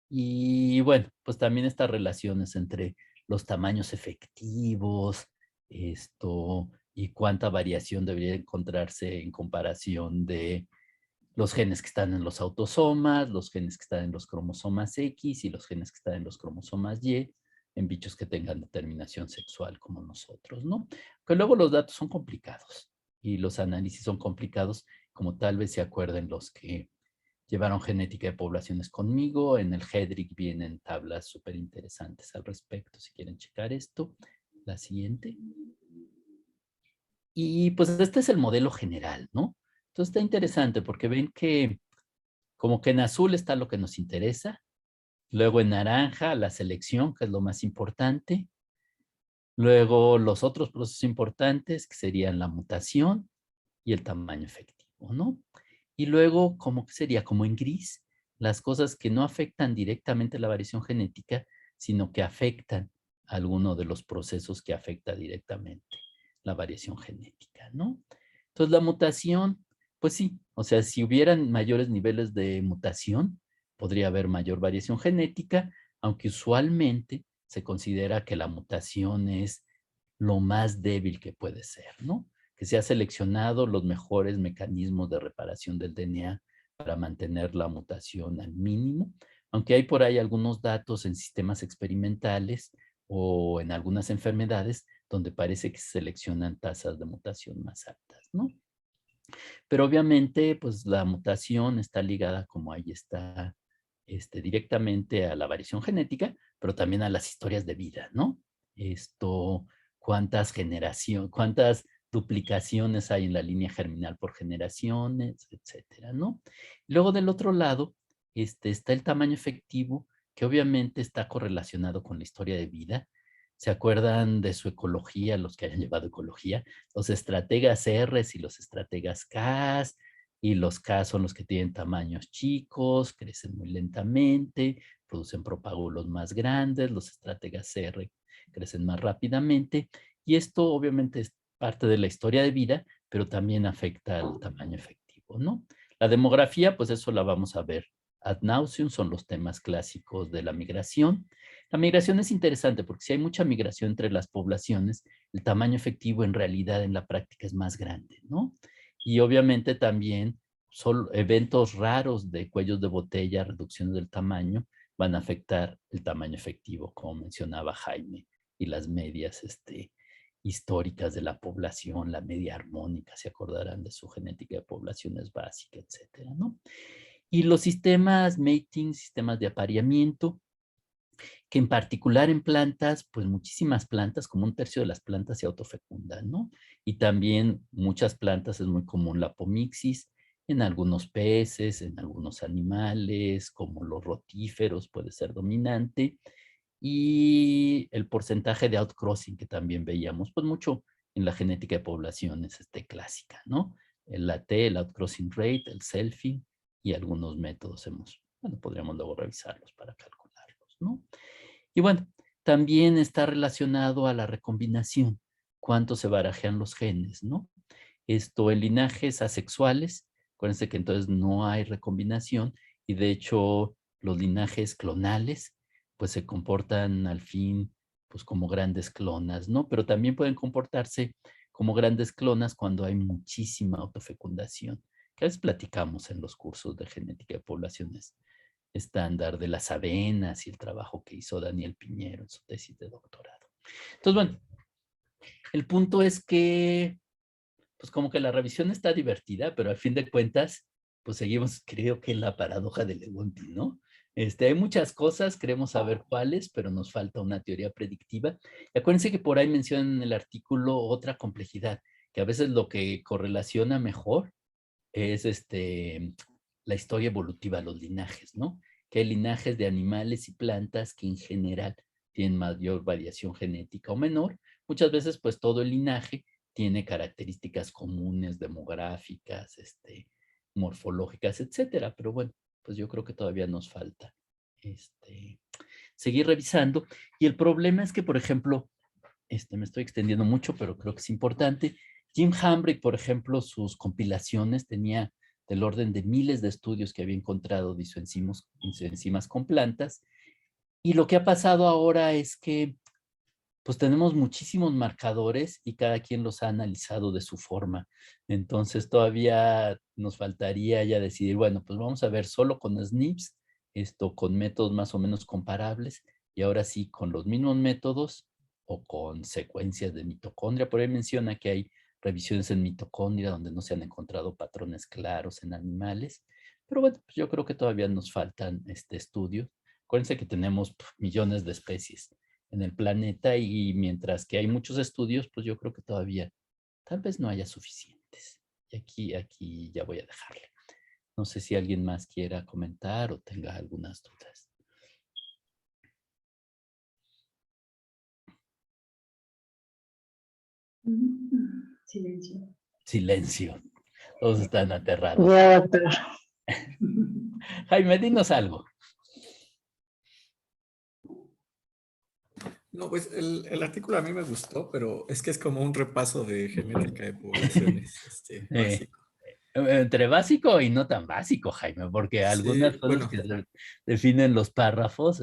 Y bueno, pues también estas relaciones entre los tamaños efectivos, y cuánta variación debería encontrarse en comparación de los genes que están en los autosomas, los genes que están en los cromosomas X y los genes que están en los cromosomas Y, en bichos que tengan determinación sexual como nosotros, ¿no? Que luego los datos son complicados y los análisis son complicados, como tal vez se acuerden los que llevaron genética de poblaciones conmigo. En el GEDRIC vienen tablas súper interesantes al respecto, si quieren checar esto. La siguiente. Y pues este es el modelo general, ¿no? Entonces está interesante porque ven que como que en azul está lo que nos interesa, luego en naranja la selección, que es lo más importante, luego los otros procesos importantes, que serían la mutación y el tamaño efectivo, ¿no? Y luego, como que sería como en gris, las cosas que no afectan directamente la variación genética, sino que afectan alguno de los procesos que afecta directamente la variación genética, ¿no? Entonces, la mutación, pues sí, o sea, si hubieran mayores niveles de mutación, podría haber mayor variación genética, aunque usualmente se considera que la mutación es lo más débil que puede ser, ¿no? Que se ha seleccionado los mejores mecanismos de reparación del DNA para mantener la mutación al mínimo, aunque hay por ahí algunos datos en sistemas experimentales o en algunas enfermedades donde parece que se seleccionan tasas de mutación más altas, ¿no? Pero obviamente, pues la mutación está ligada, como ahí está, directamente a la variación genética, pero también a las historias de vida, ¿no? Cuántas duplicaciones hay en la línea germinal por generaciones, etcétera, ¿no? Luego del otro lado, está el tamaño efectivo, que obviamente está correlacionado con la historia de vida. ¿Se acuerdan de su ecología, los que hayan llevado ecología? Los estrategas R y los estrategas K, y los K son los que tienen tamaños chicos, crecen muy lentamente, producen propágulos más grandes, los estrategas R crecen más rápidamente, y esto obviamente es parte de la historia de vida, pero también afecta al tamaño efectivo, ¿no? La demografía, pues eso la vamos a ver ad nauseum, son los temas clásicos de la migración. La migración es interesante porque si hay mucha migración entre las poblaciones, el tamaño efectivo en realidad en la práctica es más grande, ¿no? Y obviamente también solo eventos raros de cuellos de botella, reducciones del tamaño, van a afectar el tamaño efectivo, como mencionaba Jaime, y las medias históricas de la población, la media armónica, se acordarán de su genética de poblaciones básica, etcétera, ¿no? Y los sistemas mating, sistemas de apareamiento, que en particular en plantas, pues muchísimas plantas, como un tercio de las plantas se autofecundan, ¿no? Y también muchas plantas es muy común la apomixis, en algunos peces, en algunos animales, como los rotíferos puede ser dominante, y el porcentaje de outcrossing que también veíamos, pues mucho en la genética de poblaciones clásica, ¿no? El AT, el outcrossing rate, el selfing y algunos métodos bueno, podríamos luego revisarlos para calcularlos, ¿no? Y bueno, también está relacionado a la recombinación, cuánto se barajean los genes, ¿no? Esto en linajes asexuales, acuérdense que entonces no hay recombinación y de hecho los linajes clonales pues se comportan al fin pues como grandes clonas, ¿no? Pero también pueden comportarse como grandes clonas cuando hay muchísima autofecundación, que a veces platicamos en los cursos de genética de poblaciones estándar de las avenas y el trabajo que hizo Daniel Piñero en su tesis de doctorado. Entonces, bueno, el punto es que pues como que la revisión está divertida, pero al fin de cuentas, pues seguimos, creo que en la paradoja de Legonti, ¿no? Hay muchas cosas, queremos saber cuáles, pero nos falta una teoría predictiva. Y acuérdense que por ahí mencionan en el artículo otra complejidad, que a veces lo que correlaciona mejor es la historia evolutiva, los linajes, ¿no? Que hay linajes de animales y plantas que en general tienen mayor variación genética o menor. Muchas veces, pues todo el linaje tiene características comunes, demográficas, morfológicas, etcétera. Pero bueno, pues yo creo que todavía nos falta seguir revisando. Y el problema es que, por ejemplo, me estoy extendiendo mucho, pero creo que es importante. Jim Hambrick, por ejemplo, sus compilaciones tenía del orden de miles de estudios que había encontrado de isoenzimas con plantas. Y lo que ha pasado ahora es que pues tenemos muchísimos marcadores y cada quien los ha analizado de su forma. Entonces todavía nos faltaría ya decidir, bueno, pues vamos a ver solo con SNPs, con métodos más o menos comparables, y ahora sí con los mismos métodos o con secuencias de mitocondria. Por ahí menciona que hay revisiones en mitocondria donde no se han encontrado patrones claros en animales, pero bueno, pues yo creo que todavía nos faltan estudios. Acuérdense que tenemos millones de especies en el planeta y mientras que hay muchos estudios, pues yo creo que todavía tal vez no haya suficientes. Y aquí ya voy a dejarle. No sé si alguien más quiera comentar o tenga algunas dudas. Silencio. Silencio. Todos están aterrados. Ya, doctor. Jaime, dinos algo. No, pues el artículo a mí me gustó, pero es que es como un repaso de genética de poblaciones, básico. Entre básico y no tan básico, Jaime, porque algunas Sí, cosas bueno, que se definen los párrafos,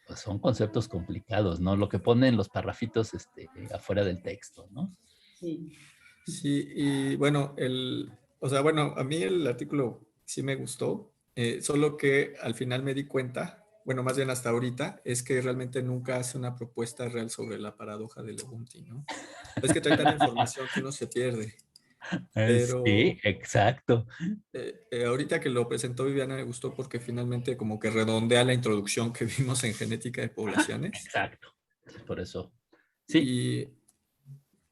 pues son conceptos complicados, ¿no? Lo que ponen los parrafitos afuera del texto, ¿no? Sí. sí, y bueno, o sea, bueno, a mí el artículo sí me gustó, solo que al final me di cuenta, bueno, más bien hasta ahorita, es que realmente nunca hace una propuesta real sobre la paradoja de Legonti, ¿no? Es que trae tanta información que uno se pierde. Sí, Pero exacto. ahorita que lo presentó Viviana me gustó porque finalmente como que redondea la introducción que vimos en genética de poblaciones. Exacto. Por eso. Sí. Y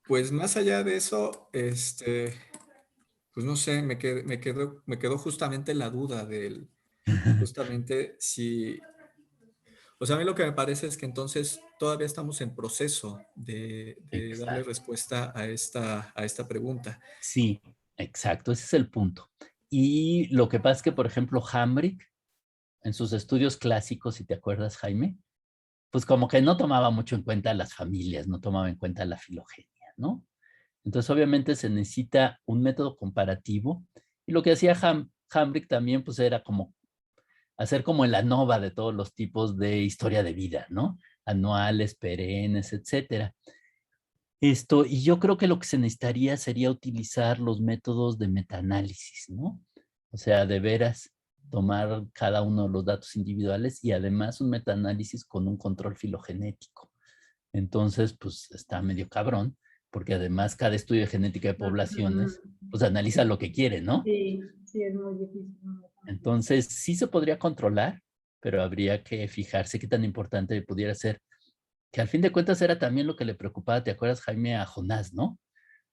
pues más allá de eso, pues no sé, me quedó justamente la duda del, justamente si, o sea, a mí lo que me parece es que entonces todavía estamos en proceso de darle Exacto. respuesta a esta pregunta. Sí, exacto. Ese es el punto. Y lo que pasa es que, por ejemplo, Hambrick, en sus estudios clásicos, si te acuerdas, Jaime, pues como que no tomaba mucho en cuenta las familias, no tomaba en cuenta la filogenia, ¿no? Entonces, obviamente se necesita un método comparativo. Y lo que hacía Hambrick también, pues era como hacer como el ANOVA de todos los tipos de historia de vida, ¿no? Anuales, perennes, etcétera. Y yo creo que lo que se necesitaría sería utilizar los métodos de metaanálisis, ¿no? O sea, de veras tomar cada uno de los datos individuales y además un metaanálisis con un control filogenético. Entonces, pues está medio cabrón, porque además cada estudio de genética de poblaciones, pues analiza lo que quiere, ¿no? Sí, sí, es muy difícil. Entonces, sí se podría controlar, pero habría que fijarse qué tan importante pudiera ser, que al fin de cuentas era también lo que le preocupaba, ¿te acuerdas, Jaime, a Jonás, ¿no?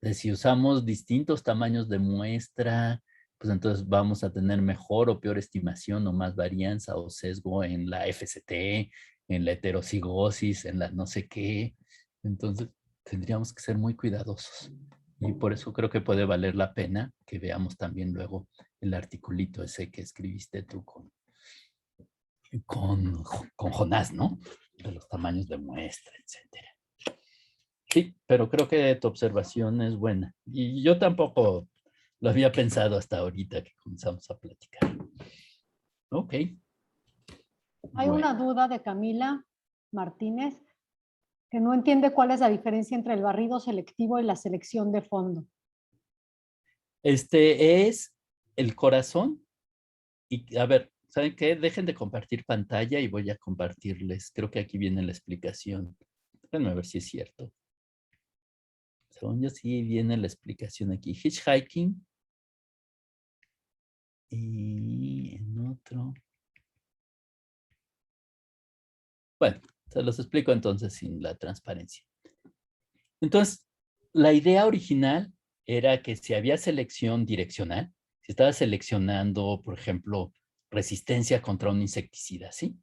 De si usamos distintos tamaños de muestra, pues entonces vamos a tener mejor o peor estimación o más varianza o sesgo en la FCT, en la heterocigosis, en la no sé qué. Entonces tendríamos que ser muy cuidadosos. Y por eso creo que puede valer la pena que veamos también luego el articulito ese que escribiste tú con Jonás, ¿no? De los tamaños de muestra, etcétera. Sí, pero creo que tu observación es buena. Y yo tampoco lo había pensado hasta ahorita que comenzamos a platicar. Ok. Hay una duda de Camila Martínez que no entiende cuál es la diferencia entre el barrido selectivo y la selección de fondo. Este es el corazón. Y a ver, ¿saben qué? Dejen de compartir pantalla y voy a compartirles. Creo que aquí viene la explicación. Déjenme ver si es cierto. Según yo sí viene la explicación aquí. Hitchhiking. Y en otro. Bueno, se los explico entonces sin la transparencia. Entonces, la idea original era que si había selección direccional, si estaba seleccionando, por ejemplo, resistencia contra un insecticida, ¿sí?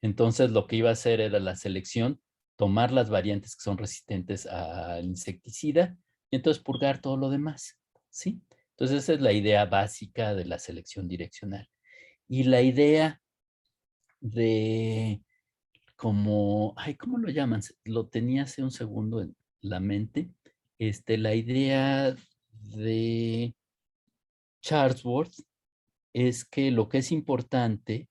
Entonces, lo que iba a hacer era la selección, tomar las variantes que son resistentes al insecticida y entonces purgar todo lo demás, ¿sí? Entonces, esa es la idea básica de la selección direccional. Y la idea de como, ay, ¿cómo lo llaman? Lo tenía hace un segundo en la mente. La idea de Charlesworth es que lo que es importante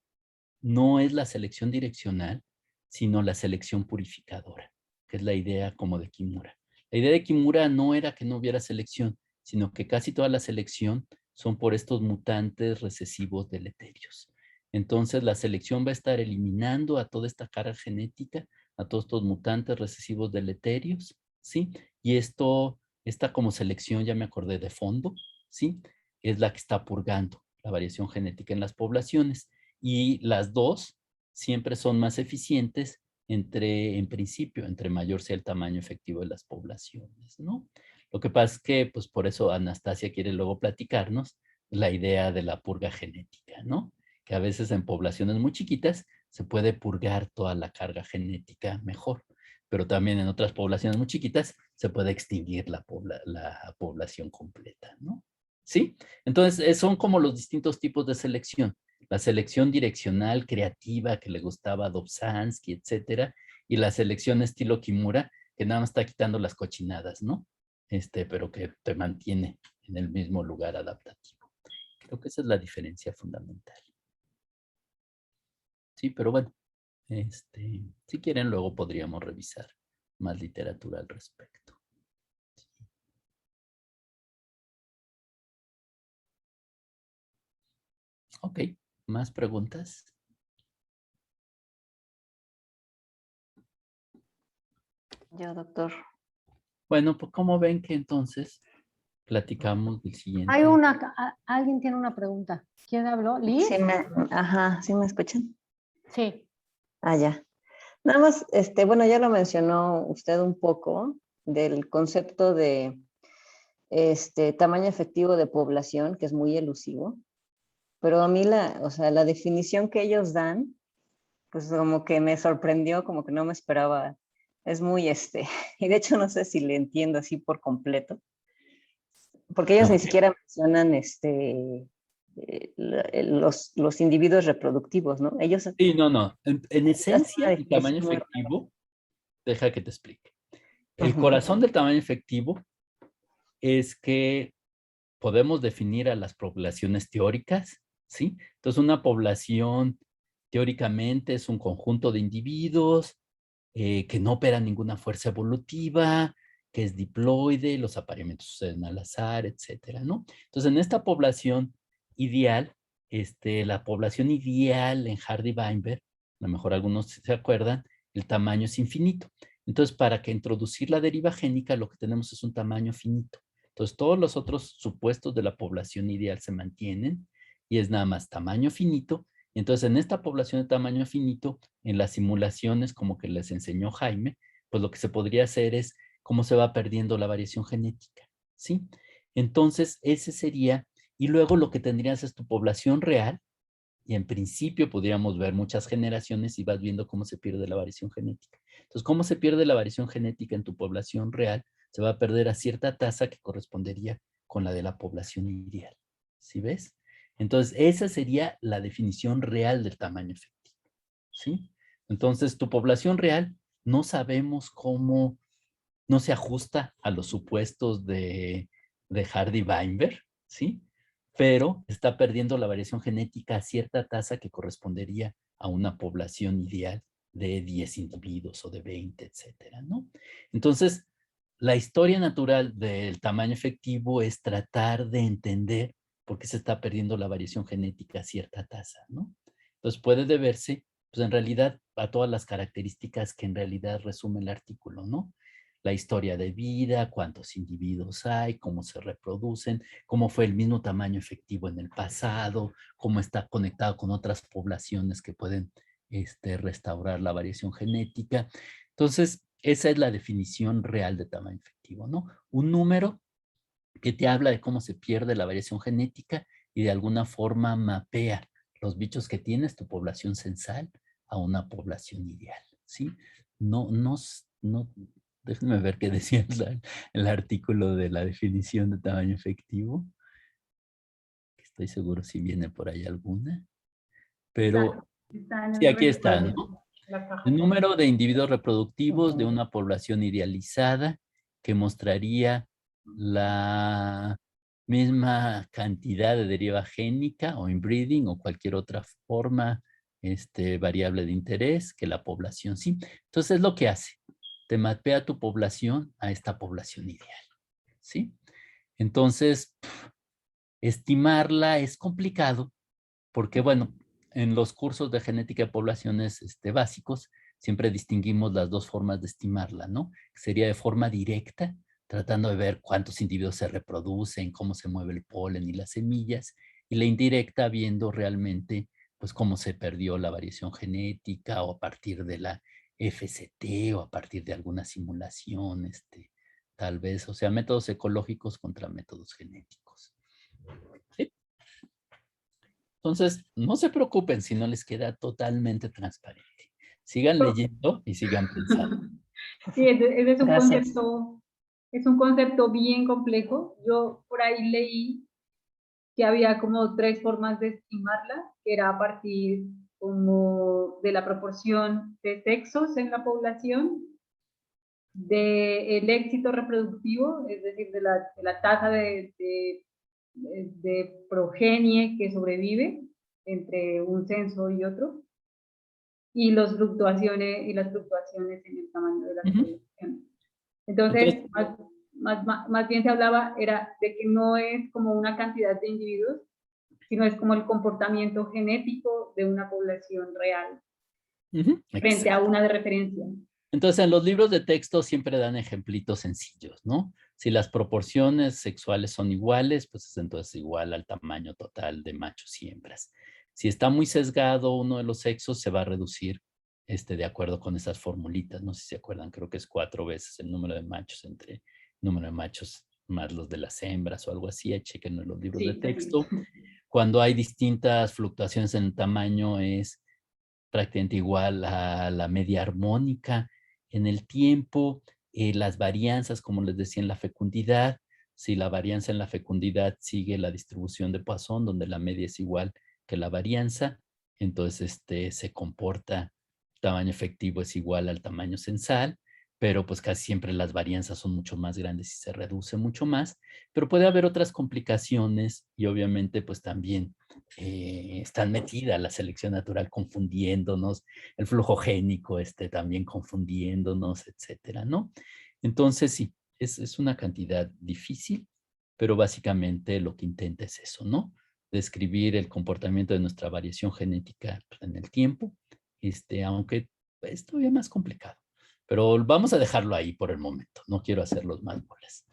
no es la selección direccional, sino la selección purificadora, que es la idea como de Kimura. La idea de Kimura no era que no hubiera selección, sino que casi toda la selección son por estos mutantes recesivos deleterios. Entonces, la selección va a estar eliminando a toda esta carga genética, a todos estos mutantes recesivos deleterios, ¿sí? Y esta como selección, ya me acordé de fondo, ¿sí? Es la que está purgando la variación genética en las poblaciones. Y las dos siempre son más eficientes en principio, entre mayor sea el tamaño efectivo de las poblaciones, ¿no? Lo que pasa es que, pues por eso Anastasia quiere luego platicarnos la idea de la purga genética, ¿no? Que a veces en poblaciones muy chiquitas se puede purgar toda la carga genética mejor, pero también en otras poblaciones muy chiquitas se puede extinguir la población completa, ¿no? ¿Sí? Entonces, son como los distintos tipos de selección. La selección direccional creativa que le gustaba a Dobzhansky, etcétera, y la selección estilo Kimura, que nada más está quitando las cochinadas, ¿no? Pero que te mantiene en el mismo lugar adaptativo. Creo que esa es la diferencia fundamental. Sí, pero bueno, si quieren luego podríamos revisar más literatura al respecto. Ok, ¿más preguntas? Yo, doctor. Bueno, pues ¿cómo ven que entonces platicamos del siguiente? Alguien tiene una pregunta. ¿Quién habló? ¿Liz? ¿Sí me escuchan? Sí. Ah, ya. Nada más, bueno, ya lo mencionó usted un poco del concepto de tamaño efectivo de población, que es muy elusivo, pero a mí la definición que ellos dan, pues como que me sorprendió, como que no me esperaba. Es muy y de hecho no sé si le entiendo así por completo, porque ellos ni siquiera mencionan los individuos reproductivos, ¿no? Ellos... Sí, no. En esencia, el tamaño efectivo, deja que te explique. El corazón del tamaño efectivo es que podemos definir a las poblaciones teóricas ¿sí? Entonces, una población teóricamente es un conjunto de individuos que no operan ninguna fuerza evolutiva, que es diploide, los apareamientos suceden al azar, etcétera, ¿no? Entonces, en esta población ideal, la población ideal en Hardy-Weinberg, a lo mejor algunos se acuerdan, el tamaño es infinito. Entonces, para que introducir la deriva génica, lo que tenemos es un tamaño finito. Entonces, todos los otros supuestos de la población ideal se mantienen y es nada más tamaño finito. Entonces, en esta población de tamaño finito, en las simulaciones, como que les enseñó Jaime, pues lo que se podría hacer es cómo se va perdiendo la variación genética, ¿sí? Entonces, ese sería, y luego lo que tendrías es tu población real, y en principio podríamos ver muchas generaciones y vas viendo cómo se pierde la variación genética. Entonces, ¿cómo se pierde la variación genética en tu población real? Se va a perder a cierta tasa que correspondería con la de la población ideal. ¿Sí ves? Entonces, esa sería la definición real del tamaño efectivo. ¿Sí? Entonces, tu población real no sabemos cómo no se ajusta a los supuestos de Hardy-Weinberg, ¿sí? Pero está perdiendo la variación genética a cierta tasa que correspondería a una población ideal de 10 individuos o de 20, etcétera, ¿no? Entonces, la historia natural del tamaño efectivo es tratar de entender por qué se está perdiendo la variación genética a cierta tasa, ¿no? Entonces, puede deberse, pues en realidad, a todas las características que en realidad resume el artículo, ¿no? La historia de vida, cuántos individuos hay, cómo se reproducen, cómo fue el mismo tamaño efectivo en el pasado, cómo está conectado con otras poblaciones que pueden restaurar la variación genética. Entonces, esa es la definición real de tamaño efectivo, ¿no? Un número que te habla de cómo se pierde la variación genética y de alguna forma mapea los bichos que tienes, tu población censal, a una población ideal, ¿sí? No, déjenme ver qué decía el artículo de la definición de tamaño efectivo. Estoy seguro si viene por ahí alguna, pero Está en sí, el aquí está, ¿no? la caja. El número de individuos reproductivos de una población idealizada que mostraría la misma cantidad de deriva génica o inbreeding o cualquier otra forma variable de interés que la población, ¿sí? Entonces es lo que hace. Te mapea tu población a esta población ideal, ¿sí? Entonces, estimarla es complicado porque, bueno, en los cursos de genética de poblaciones básicos, siempre distinguimos las dos formas de estimarla, ¿no? Sería de forma directa, tratando de ver cuántos individuos se reproducen, cómo se mueve el polen y las semillas, y la indirecta viendo realmente, pues, cómo se perdió la variación genética o a partir de la FCT o a partir de alguna simulación, tal vez, o sea, métodos ecológicos contra métodos genéticos. ¿Sí? Entonces, no se preocupen si no les queda totalmente transparente. Sigan leyendo y sigan pensando. Sí, ese Gracias. es un concepto bien complejo. Yo por ahí leí que había como 3 formas de estimarla, que era a partir como de la proporción de sexos en la población, del éxito reproductivo, es decir, de la tasa de progenie que sobrevive entre un censo y otro, y las fluctuaciones en el tamaño de la población. Entonces, más bien se hablaba era de que no es como una cantidad de individuos, sino es como el comportamiento genético de una población real frente a una de referencia. Entonces, en los libros de texto siempre dan ejemplitos sencillos, ¿no? Si las proporciones sexuales son iguales, pues es entonces igual al tamaño total de machos y hembras. Si está muy sesgado uno de los sexos, se va a reducir de acuerdo con esas formulitas. No sé si se acuerdan, creo que es 4 veces el número de machos entre el número de machos más los de las hembras o algo así. Chequen en los libros de texto. Cuando hay distintas fluctuaciones en tamaño, es prácticamente igual a la media armónica. En el tiempo, las varianzas, como les decía, en la fecundidad, si la varianza en la fecundidad sigue la distribución de Poisson, donde la media es igual que la varianza, entonces se comporta, tamaño efectivo es igual al tamaño censal, pero pues casi siempre las varianzas son mucho más grandes y se reduce mucho más, pero puede haber otras complicaciones y obviamente pues también están metidas la selección natural confundiéndonos, el flujo génico también confundiéndonos, etcétera, ¿no? Entonces, sí, es una cantidad difícil, pero básicamente lo que intenta es eso, ¿no? Describir el comportamiento de nuestra variación genética en el tiempo, aunque es todavía más complicado. Pero vamos a dejarlo ahí por el momento, no quiero hacerlos más bolas.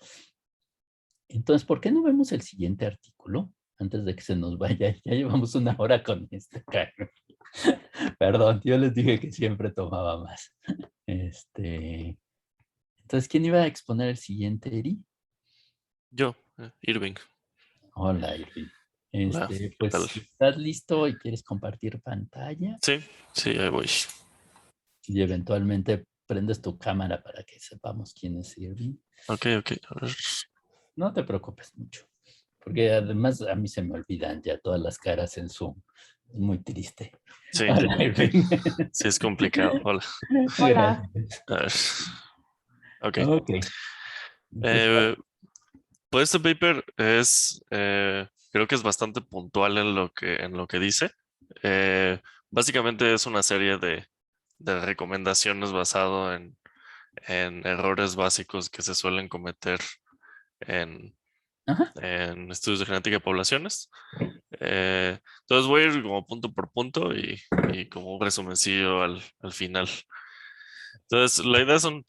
Entonces, ¿por qué no vemos el siguiente artículo? Antes de que se nos vaya, ya llevamos 1 hora con carro. Perdón, yo les dije que siempre tomaba más. Entonces, ¿quién iba a exponer el siguiente, Eri? Yo, Irving. Hola, Irving. Hola, ¿qué Pues, tal? si estás listo y quieres compartir pantalla, Sí, ahí voy. y eventualmente prendes tu cámara para que sepamos quién es Irving. Ok, a ver. No te preocupes mucho, porque además a mí se me olvidan ya todas las caras en Zoom. Es muy triste. Sí, Hola, Irving. sí es complicado. Hola. Hola. Gracias. A ver. Ok. Ok. Entonces, Pues este paper creo que es bastante puntual en lo que dice. Básicamente es una serie de recomendaciones basado en errores básicos que se suelen cometer en, ajá. en estudios de genética de poblaciones. Entonces voy a ir como punto por punto y como un resumencillo al final. Entonces, la idea son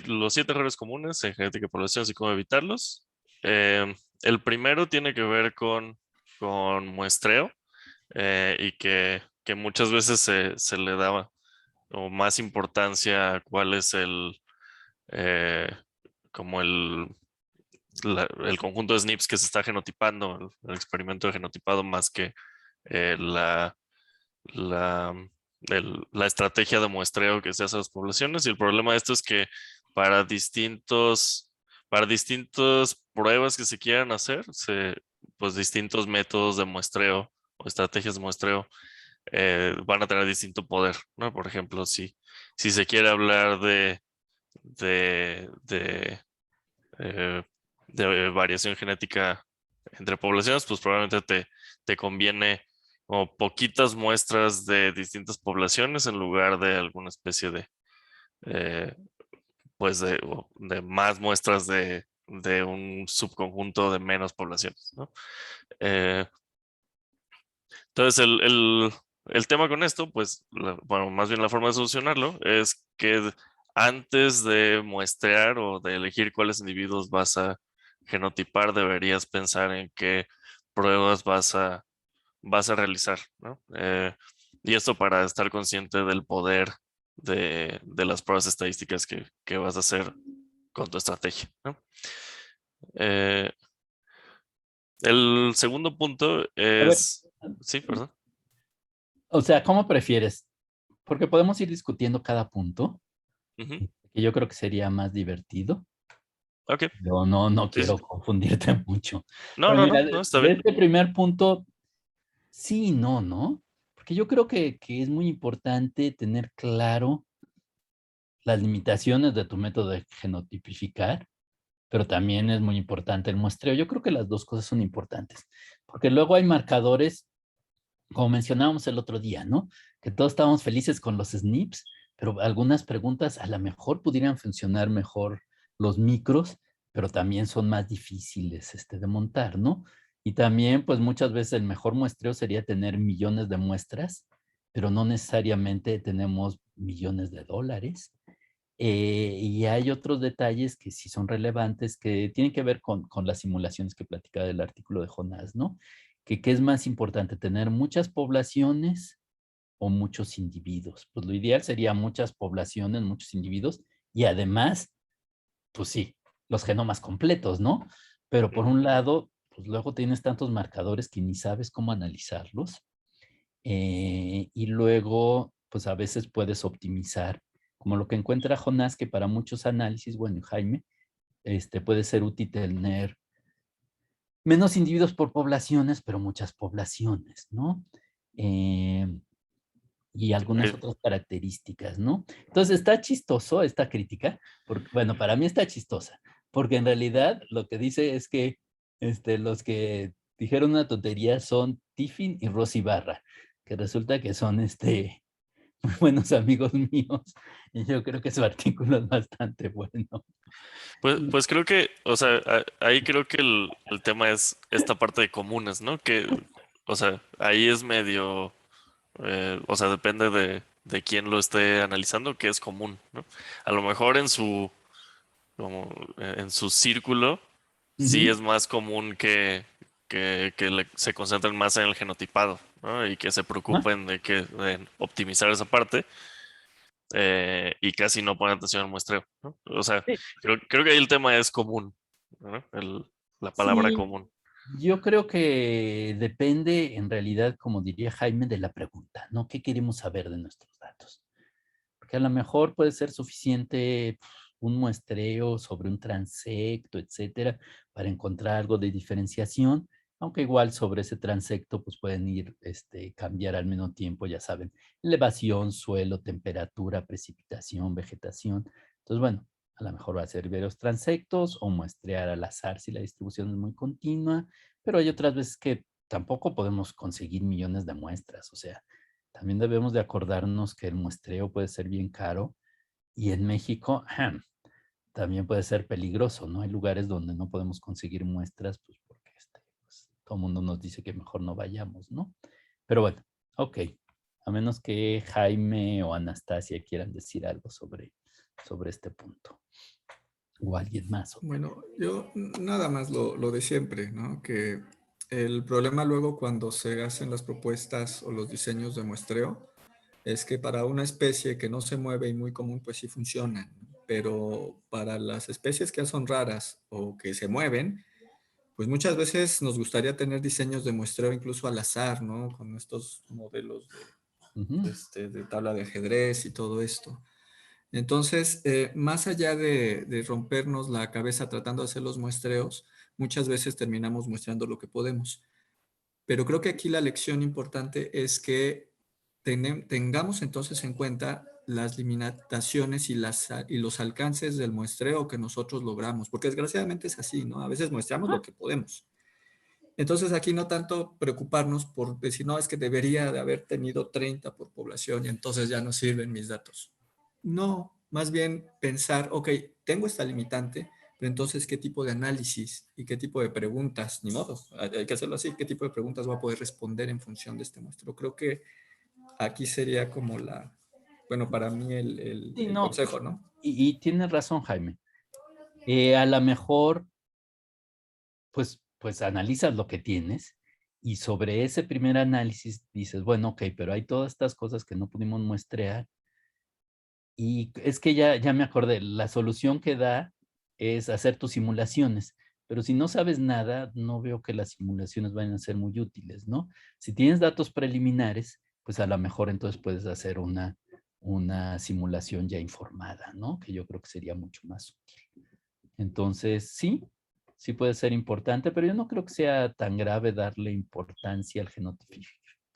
los 7 errores comunes en genética de poblaciones y cómo evitarlos. El primero tiene que ver con muestreo y que muchas veces se le daba o más importancia a cuál es eh, como el conjunto de SNPs que se está genotipando, el experimento de genotipado, más que la, la, la estrategia de muestreo que se hace a las poblaciones. Y el problema de esto es que para distintas pruebas que se quieran hacer, pues distintos métodos de muestreo o estrategias de muestreo van a tener distinto poder, ¿no? Por ejemplo, si se quiere hablar de, de, de variación genética entre poblaciones, pues probablemente te conviene como poquitas muestras de distintas poblaciones en lugar de alguna especie eh, pues de más muestras de un subconjunto de menos poblaciones, ¿no? Entonces, el tema con esto, pues, bueno, más bien la forma de solucionarlo es que antes de muestrear o de elegir cuáles individuos vas a genotipar, deberías pensar en qué pruebas vas a realizar, ¿no? Y esto para estar consciente del poder de las pruebas estadísticas que vas a hacer con tu estrategia, ¿no? El segundo punto a ver, es... Sí, perdón. o sea, ¿cómo prefieres? Porque podemos ir discutiendo cada punto, Ujú. que yo creo que sería más divertido. Ok. Pero no Sí, sí. quiero confundirte mucho. No, Pero mira, no, está de bien. este primer punto, sí y no, ¿no? Porque yo creo que es muy importante tener claro las limitaciones de tu método de genotipificar, pero también es muy importante el muestreo. Yo creo que las dos cosas son importantes, porque luego hay marcadores, como mencionábamos el otro día, ¿no? Que todos estábamos felices con los SNPs, pero algunas preguntas a lo mejor pudieran funcionar mejor los micros, pero también son más difíciles de montar, ¿no? Y también, pues muchas veces el mejor muestreo sería tener millones de muestras, pero no necesariamente tenemos millones de dólares. Y hay otros detalles que sí son relevantes, que tienen que ver con las simulaciones que platicaba del artículo de Jonás, ¿no? ¿Qué es más importante, tener muchas poblaciones o muchos individuos? Pues lo ideal sería muchas poblaciones, muchos individuos, y además, pues sí, los genomas completos, ¿no? Pero por un lado, pues luego tienes tantos marcadores que ni sabes cómo analizarlos. Y luego, pues a veces puedes optimizar, como lo que encuentra Jonás, que para muchos análisis, bueno, Jaime, puede ser útil tener menos individuos por poblaciones, pero muchas poblaciones, ¿no? Eh, y algunas otras características, ¿no? Entonces está chistoso esta crítica, porque, bueno, para mí está chistosa, porque en realidad lo que dice es que los que dijeron una tontería, son Tiffin y Rosy Barra, que resulta que son muy buenos amigos míos, y yo creo que su artículo es bastante bueno. Pues creo que, o sea, ahí creo que el tema es esta parte de comunes, ¿no? Que, o sea, ahí es medio, o sea, depende de quién lo esté analizando, que es común, ¿no? A lo mejor como, en su círculo, sí Ujú. es más común que se concentren más en el genotipado, ¿no? Y que se Ajá. preocupen de optimizar esa parte, y casi no ponen atención al muestreo, ¿no? O sea, Sí. creo que ahí el tema es común, ¿no? La palabra Sí, común. yo creo que depende en realidad, como diría Jaime, de la pregunta, ¿no? ¿Qué queremos saber de nuestros datos? Porque a lo mejor puede ser suficiente un muestreo sobre un transecto, etcétera, para encontrar algo de diferenciación, aunque igual sobre ese transecto pues pueden cambiar al mismo tiempo, ya saben, elevación, suelo, temperatura, precipitación, vegetación. Entonces, bueno, a lo mejor va a ser ver los transectos o muestrear al azar si la distribución es muy continua, pero hay otras veces que tampoco podemos conseguir millones de muestras, o sea, también debemos de acordarnos que el muestreo puede ser bien caro y en México también puede ser peligroso, ¿no? Hay lugares donde no podemos conseguir muestras, pues porque pues, todo el mundo nos dice que mejor no vayamos, ¿no? Pero bueno, ok. A menos que Jaime o Anastasia quieran decir algo sobre este punto. O alguien más. Bueno, yo nada más lo de siempre, ¿no? Que el problema luego cuando se hacen las propuestas o los diseños de muestreo es que para una especie que no se mueve y muy común, pues sí funcionan, pero para las especies que son raras o que se mueven, pues muchas veces nos gustaría tener diseños de muestreo incluso al azar, ¿no? Con estos modelos Ujú. de tabla de ajedrez y todo esto. Entonces, más allá de rompernos la cabeza tratando de hacer los muestreos, muchas veces terminamos muestrando lo que podemos. Pero creo que aquí la lección importante es que tengamos entonces en cuenta las limitaciones y los alcances del muestreo que nosotros logramos, porque desgraciadamente es así, ¿no? A veces muestramos lo que podemos. Entonces aquí no tanto preocuparnos por decir, no, es que debería de haber tenido 30 por población y entonces ya no sirven mis datos. No, más bien pensar, ok, tengo esta limitante, pero entonces, ¿qué tipo de análisis y qué tipo de preguntas? Ni modo, hay que hacerlo así. ¿Qué tipo de preguntas voy a poder responder en función de este muestreo? Creo que aquí sería como bueno, para mí Sí, el no, consejo, ¿no? y tienes razón, Jaime. A lo mejor pues analizas lo que tienes y sobre ese primer análisis dices, bueno, ok, pero hay todas estas cosas que no pudimos muestrear y es que ya me acordé, la solución que da es hacer tus simulaciones, pero si no sabes nada, no veo que las simulaciones vayan a ser muy útiles, ¿no? Si tienes datos preliminares, pues a lo mejor entonces puedes hacer una simulación ya informada, ¿no? Que yo creo que sería mucho más útil. Entonces, sí puede ser importante, pero yo no creo que sea tan grave darle importancia al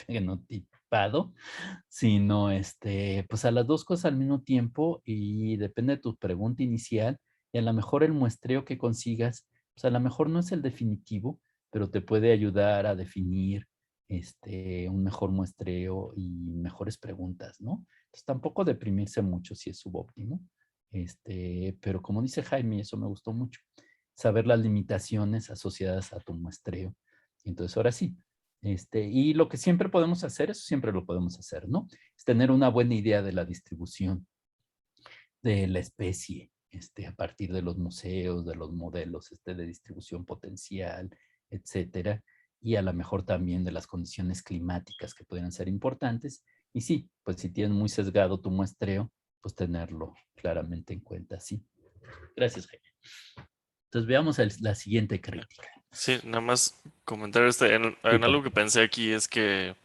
genotipado, sino pues a las dos cosas al mismo tiempo y depende de tu pregunta inicial y a lo mejor el muestreo que consigas, pues a lo mejor no es el definitivo, pero te puede ayudar a definir un mejor muestreo y mejores preguntas, ¿no? Entonces tampoco deprimirse mucho si es subóptimo. Pero como dice Jaime, eso me gustó mucho, saber las limitaciones asociadas a tu muestreo. Entonces, ahora sí, y lo que siempre podemos hacer, eso siempre lo podemos hacer, ¿no? Es tener una buena idea de la distribución de la especie, a partir de los museos, de los modelos, de distribución potencial, etcétera, y a lo mejor también de las condiciones climáticas que pueden ser importantes. Y sí, pues si tienes muy sesgado tu muestreo, pues tenerlo claramente en cuenta, sí. Gracias, Jaime. Entonces veamos la siguiente crítica. Sí, nada más comentar en Sí, algo que pensé aquí es eh,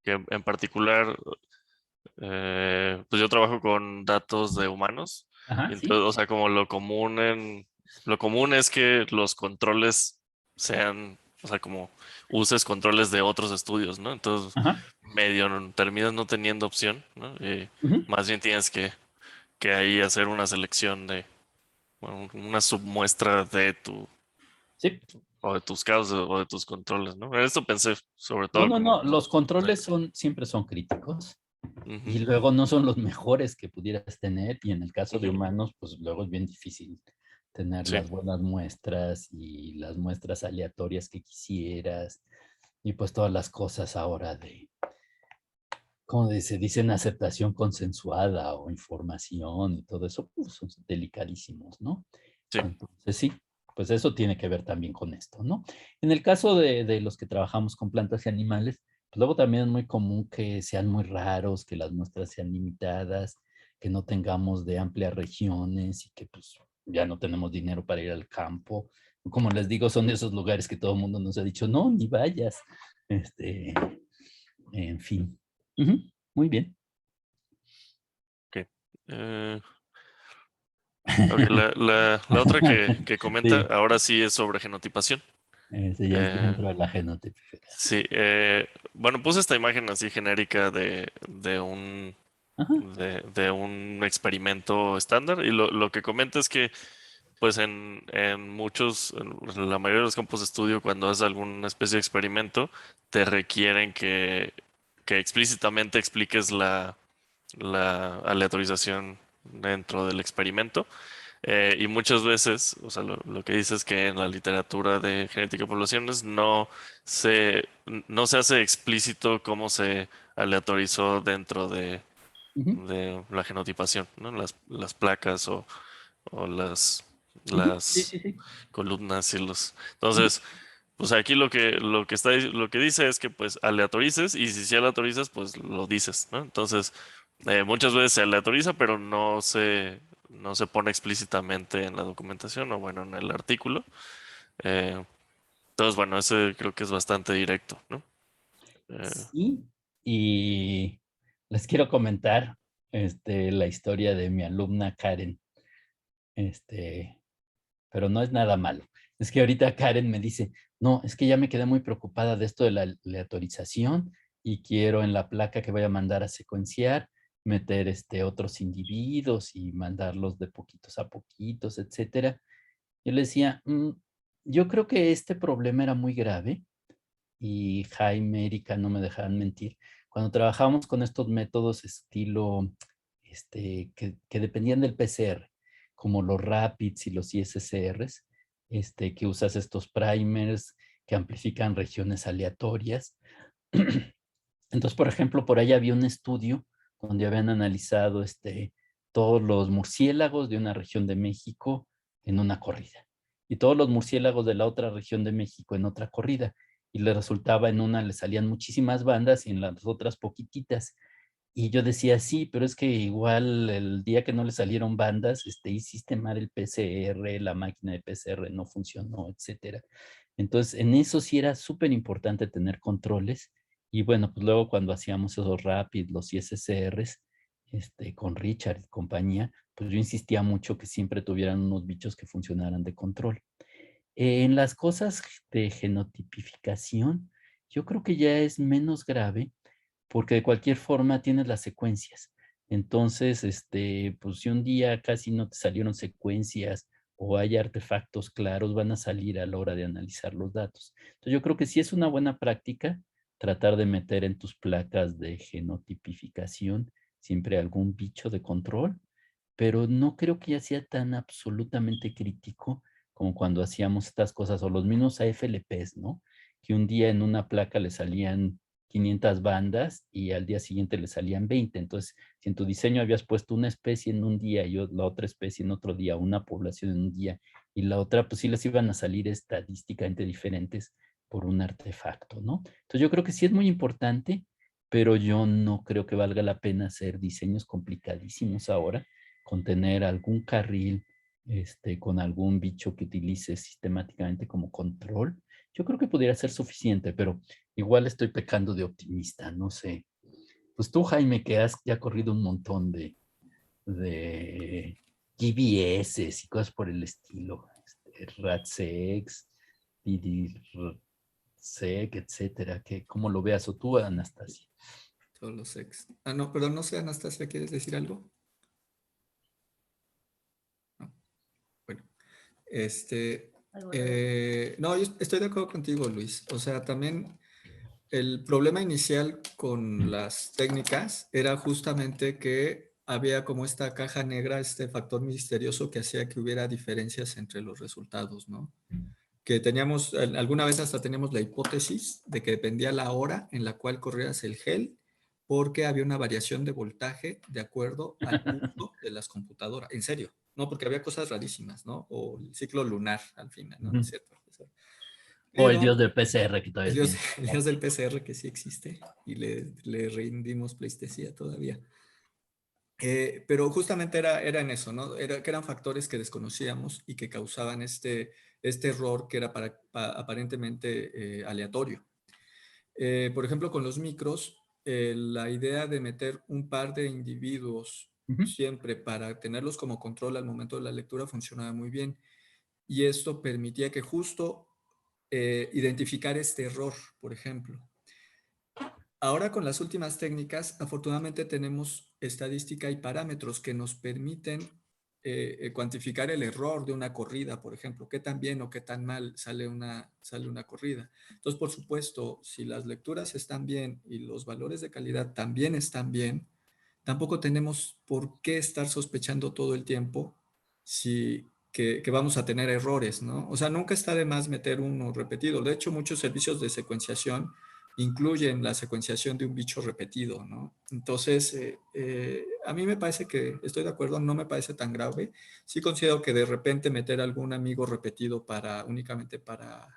que en particular, pues yo trabajo con datos de humanos, y Ajá, sí. entonces, o sea, como lo común es que los controles sean, o sea, como uses controles de otros estudios, ¿no? Entonces, Ajá. medio terminas no teniendo opción, ¿no? Y Ujú. más bien tienes que ahí hacer una selección bueno, una submuestra de Sí. o de tus casos o de tus controles, ¿no? En esto pensé sobre No, todo no, como... no, los controles siempre son críticos Ujú, y luego no son los mejores que pudieras tener y en el caso de ujú, humanos, pues luego es bien difícil tener sí, las buenas muestras y las muestras aleatorias que quisieras y pues todas las cosas ahora de, como se dicen, aceptación consensuada o información y todo eso, pues son delicadísimos, ¿no? sí. Entonces sí, pues eso tiene que ver también con esto, ¿no? En el caso de los que trabajamos con plantas y animales, pues luego también es muy común que sean muy raros, que las muestras sean limitadas, que no tengamos de amplias regiones y que pues ya no tenemos dinero para ir al campo. Como les digo, son de esos lugares que todo el mundo nos ha dicho, no, ni vayas. En fin. Ujú, muy bien. Ok. Eh, ok, la otra que comenta Sí, ahora sí es sobre genotipación. ese ya es Eh, dentro de la genotipificación. sí, bueno, puse esta imagen así genérica Ajá, de un experimento estándar y lo que comenta es que pues en la mayoría de los campos de estudio, cuando haces alguna especie de experimento, te requieren que explícitamente expliques la aleatorización dentro del experimento. Y muchas veces, o sea, lo que dice es que en la literatura de genética de poblaciones no se hace explícito cómo se aleatorizó dentro ujú, de la genotipación, ¿no? Las placas o ujú, sí, las sí, sí. columnas y los... Ujú, Entonces, pues aquí lo que dice es que pues aleatorices y si sí aleatorizas, pues lo dices, ¿no? Entonces, muchas veces se aleatoriza, pero no se pone explícitamente en la documentación o bueno, en el artículo. Eh, entonces, bueno, ese creo que es bastante directo, ¿no? Eh, sí, y les quiero comentar la historia de mi alumna Karen, este, pero no es nada malo. Es que ahorita Karen me dice, no, es que ya me quedé muy preocupada de esto de la aleatorización y quiero en la placa que voy a mandar a secuenciar meter otros individuos y mandarlos de poquitos a poquitos, etcétera. Yo le decía, yo creo que este problema era muy grave y Jaime, Erika, no me dejarán mentir. Cuando trabajábamos con estos métodos estilo, que dependían del PCR, como los RAPIDs y los ISSRs, que usas estos primers que amplifican regiones aleatorias. Entonces, por ejemplo, por ahí había un estudio donde habían analizado todos los murciélagos de una región de México en una corrida y todos los murciélagos de la otra región de México en otra corrida. Y le resultaba en una le salían muchísimas bandas y en las otras poquititas. Y yo decía, sí, pero es que igual el día que no le salieron bandas, hiciste mal el PCR, la máquina de PCR no funcionó, etcétera. Entonces, en eso sí era súper importante tener controles. Y bueno, pues luego cuando hacíamos esos RAPID, los ISSRs, con Richard y compañía, pues yo insistía mucho que siempre tuvieran unos bichos que funcionaran de control. En las cosas de genotipificación, yo creo que ya es menos grave porque de cualquier forma tienes las secuencias. Entonces, pues si un día casi no te salieron secuencias o hay artefactos claros, van a salir a la hora de analizar los datos. Entonces, yo creo que sí es una buena práctica tratar de meter en tus placas de genotipificación siempre algún bicho de control, pero no creo que ya sea tan absolutamente crítico como cuando hacíamos estas cosas o los mismos AFLPs, ¿no? Que un día en una placa le salían 500 bandas y al día siguiente le salían 20. Entonces, si en tu diseño habías puesto una especie en un día y la otra especie en otro día, una población en un día y la otra, pues sí les iban a salir estadísticamente diferentes por un artefacto, ¿no? Entonces, yo creo que sí es muy importante, pero yo no creo que valga la pena hacer diseños complicadísimos ahora con tener algún carril con algún bicho que utilice sistemáticamente como control. Yo creo que pudiera ser suficiente, pero igual estoy pecando de optimista, no sé. Pues tú, Jaime, que has ya corrido un montón de GBS y cosas por el estilo, RATSEX, PDSEC, etcétera, que cómo lo veas, o tú, Anastasia. Todos los ex. Ah, no, perdón, no sé, Anastasia, ¿quieres decir algo? No. Bueno, algo de- No, yo estoy de acuerdo contigo, Luis. O sea, también el problema inicial con las técnicas era justamente que había como esta caja negra, este factor misterioso que hacía que hubiera diferencias entre los resultados, ¿no? Que teníamos, alguna vez hasta teníamos la hipótesis de que dependía la hora en la cual corrías el gel, porque había una variación de voltaje de acuerdo al uso de las computadoras. En serio, ¿no? Porque había cosas rarísimas, ¿no? O el ciclo lunar al final, ¿no? ¿No es cierto? O el Pero dios del PCR que todavía el dios, tiene. el dios del PCR que sí existe y le rendimos pleistesía todavía. Pero justamente era en eso, ¿no? Que eran factores que desconocíamos y que causaban este error que era aparentemente aleatorio. Por ejemplo, con los micros, la idea de meter un par de individuos Ujú. siempre para tenerlos como control al momento de la lectura funcionaba muy bien. Y esto permitía que justo identificar este error, por ejemplo. Ahora con las últimas técnicas, afortunadamente tenemos estadística y parámetros que nos permiten cuantificar el error de una corrida, por ejemplo, qué tan bien o qué tan mal sale una corrida. Entonces, por supuesto, si las lecturas están bien y los valores de calidad también están bien, tampoco tenemos por qué estar sospechando todo el tiempo que vamos a tener errores, ¿no? O sea, nunca está de más meter uno repetido. De hecho, muchos servicios de secuenciación incluyen la secuenciación de un bicho repetido, ¿no? Entonces, a mí me parece que, estoy de acuerdo, no me parece tan grave. Sí considero que de repente meter algún amigo repetido únicamente para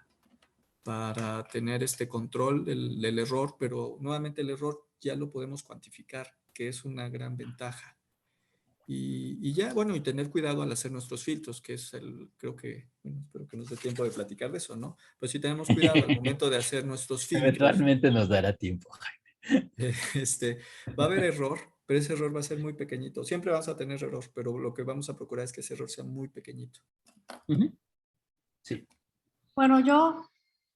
tener este control del error, pero nuevamente el error ya lo podemos cuantificar, que es una gran ventaja. Y ya, bueno, y tener cuidado al hacer nuestros filtros, que es creo que, bueno, espero que nos dé tiempo de platicar de eso, ¿no? Pero si tenemos cuidado al momento de hacer nuestros filtros, Eventualmente nos dará tiempo. va a haber error, pero ese error va a ser muy pequeñito. Siempre vamos a tener error, pero lo que vamos a procurar es que ese error sea muy pequeñito. Ujú. Sí. Bueno, yo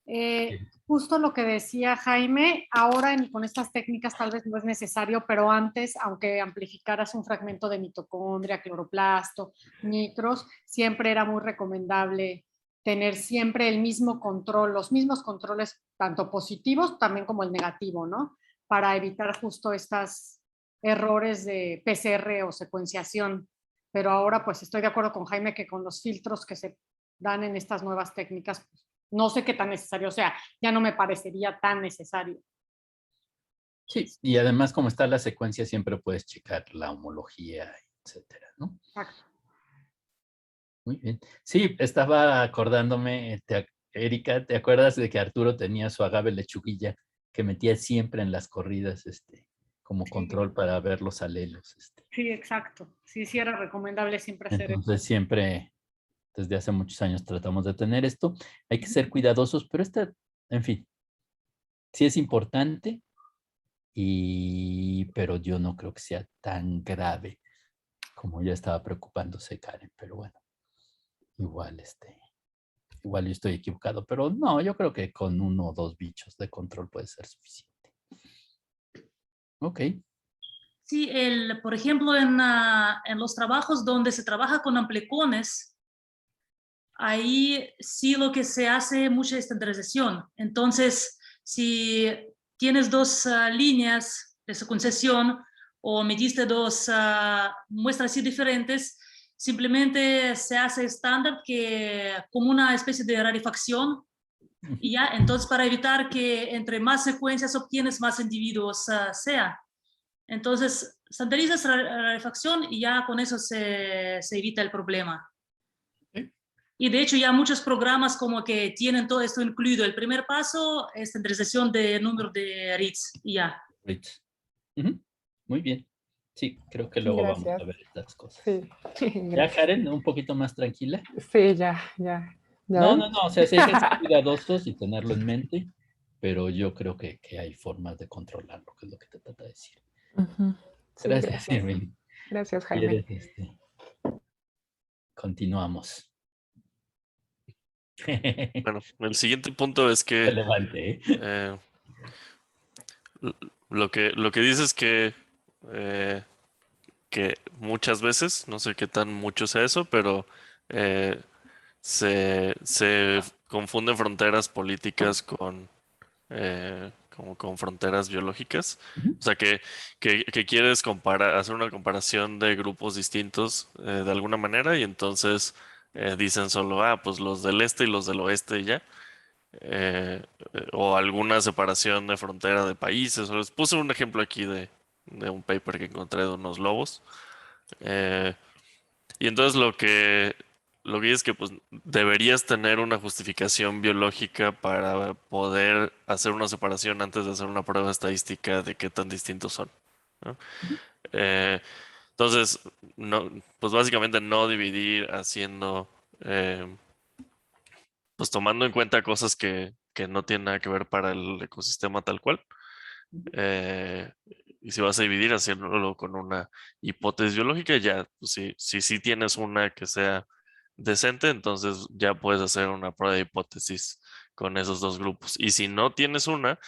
Sí. justo lo que decía Jaime, ahora con estas técnicas tal vez no es necesario, pero antes, aunque amplificaras un fragmento de mitocondria, cloroplasto, micros, siempre era muy recomendable tener siempre el mismo control, los mismos controles, tanto positivos también como el negativo, ¿no? Para evitar justo estos errores de PCR o secuenciación. Pero ahora pues estoy de acuerdo con Jaime que con los filtros que se dan en estas nuevas técnicas, pues, no sé qué tan necesario sea, ya no me parecería tan necesario. Sí, y además como está la secuencia siempre puedes checar la homología, etcétera, ¿no? Exacto. Muy bien. Sí, estaba acordándome, Erika, ¿te acuerdas de que Arturo tenía su agave lechuguilla que metía siempre en las corridas, como control para ver los alelos? Sí, exacto. Sí, sí era recomendable siempre hacer eso. Entonces siempre, desde hace muchos años tratamos de tener esto. Hay que ser cuidadosos, pero en fin, sí es importante, pero yo no creo que sea tan grave como ya estaba preocupándose Karen, pero bueno, igual igual yo estoy equivocado, pero no, yo creo que con 1 o 2 bichos de control puede ser suficiente. Ok. Sí, por ejemplo, en los trabajos donde se trabaja con amplecones, ahí sí lo que se hace mucha estandarización. Entonces, si tienes dos líneas de secuenciación o mediste dos muestras así diferentes, simplemente se hace estándar como una especie de rarefacción y ya, entonces para evitar que entre más secuencias obtienes, más individuos sea. Entonces, estandarizas la rarefacción y ya con eso se evita el problema. Y de hecho ya muchos programas como que tienen todo esto incluido. El primer paso es estandarización de número de reads y ya. Rich. Ujú. Muy bien. Sí, creo que Sí, luego vamos gracias. a ver estas cosas. Sí, ¿Ya, gracias. Karen? Un poquito más tranquila. Sí, ya. ¿Ya No, ven? no, no. O sea, sí hay que ser cuidadosos y tenerlo en mente, pero yo creo que hay formas de controlarlo, que es lo que te trata de decir. Ujú. Sí, Gracias, gracias. Irving. Gracias, Jaime. ¿Quieres, continuamos? Bueno, el siguiente punto es que Relevante, ¿eh? eh, lo que dice es que muchas veces, no sé qué tan mucho sea eso, pero se confunden fronteras políticas con, como con fronteras biológicas. Ujú. O sea, que quieres hacer una comparación de grupos distintos de alguna manera y entonces dicen solo, pues los del este y los del oeste y ya. O alguna separación de frontera de países. Les puse un ejemplo aquí de un paper que encontré de unos lobos. Eh, y entonces lo que es que pues, deberías tener una justificación biológica para poder hacer una separación antes de hacer una prueba estadística de qué tan distintos son, ¿no? Eh, entonces, no, pues básicamente no dividir haciendo, eh, pues tomando en cuenta cosas que no tienen nada que ver para el ecosistema tal cual. Eh, y si vas a dividir haciéndolo con una hipótesis biológica, ya, pues si tienes una que sea decente, entonces ya puedes hacer una prueba de hipótesis con esos dos grupos. Y si no tienes una,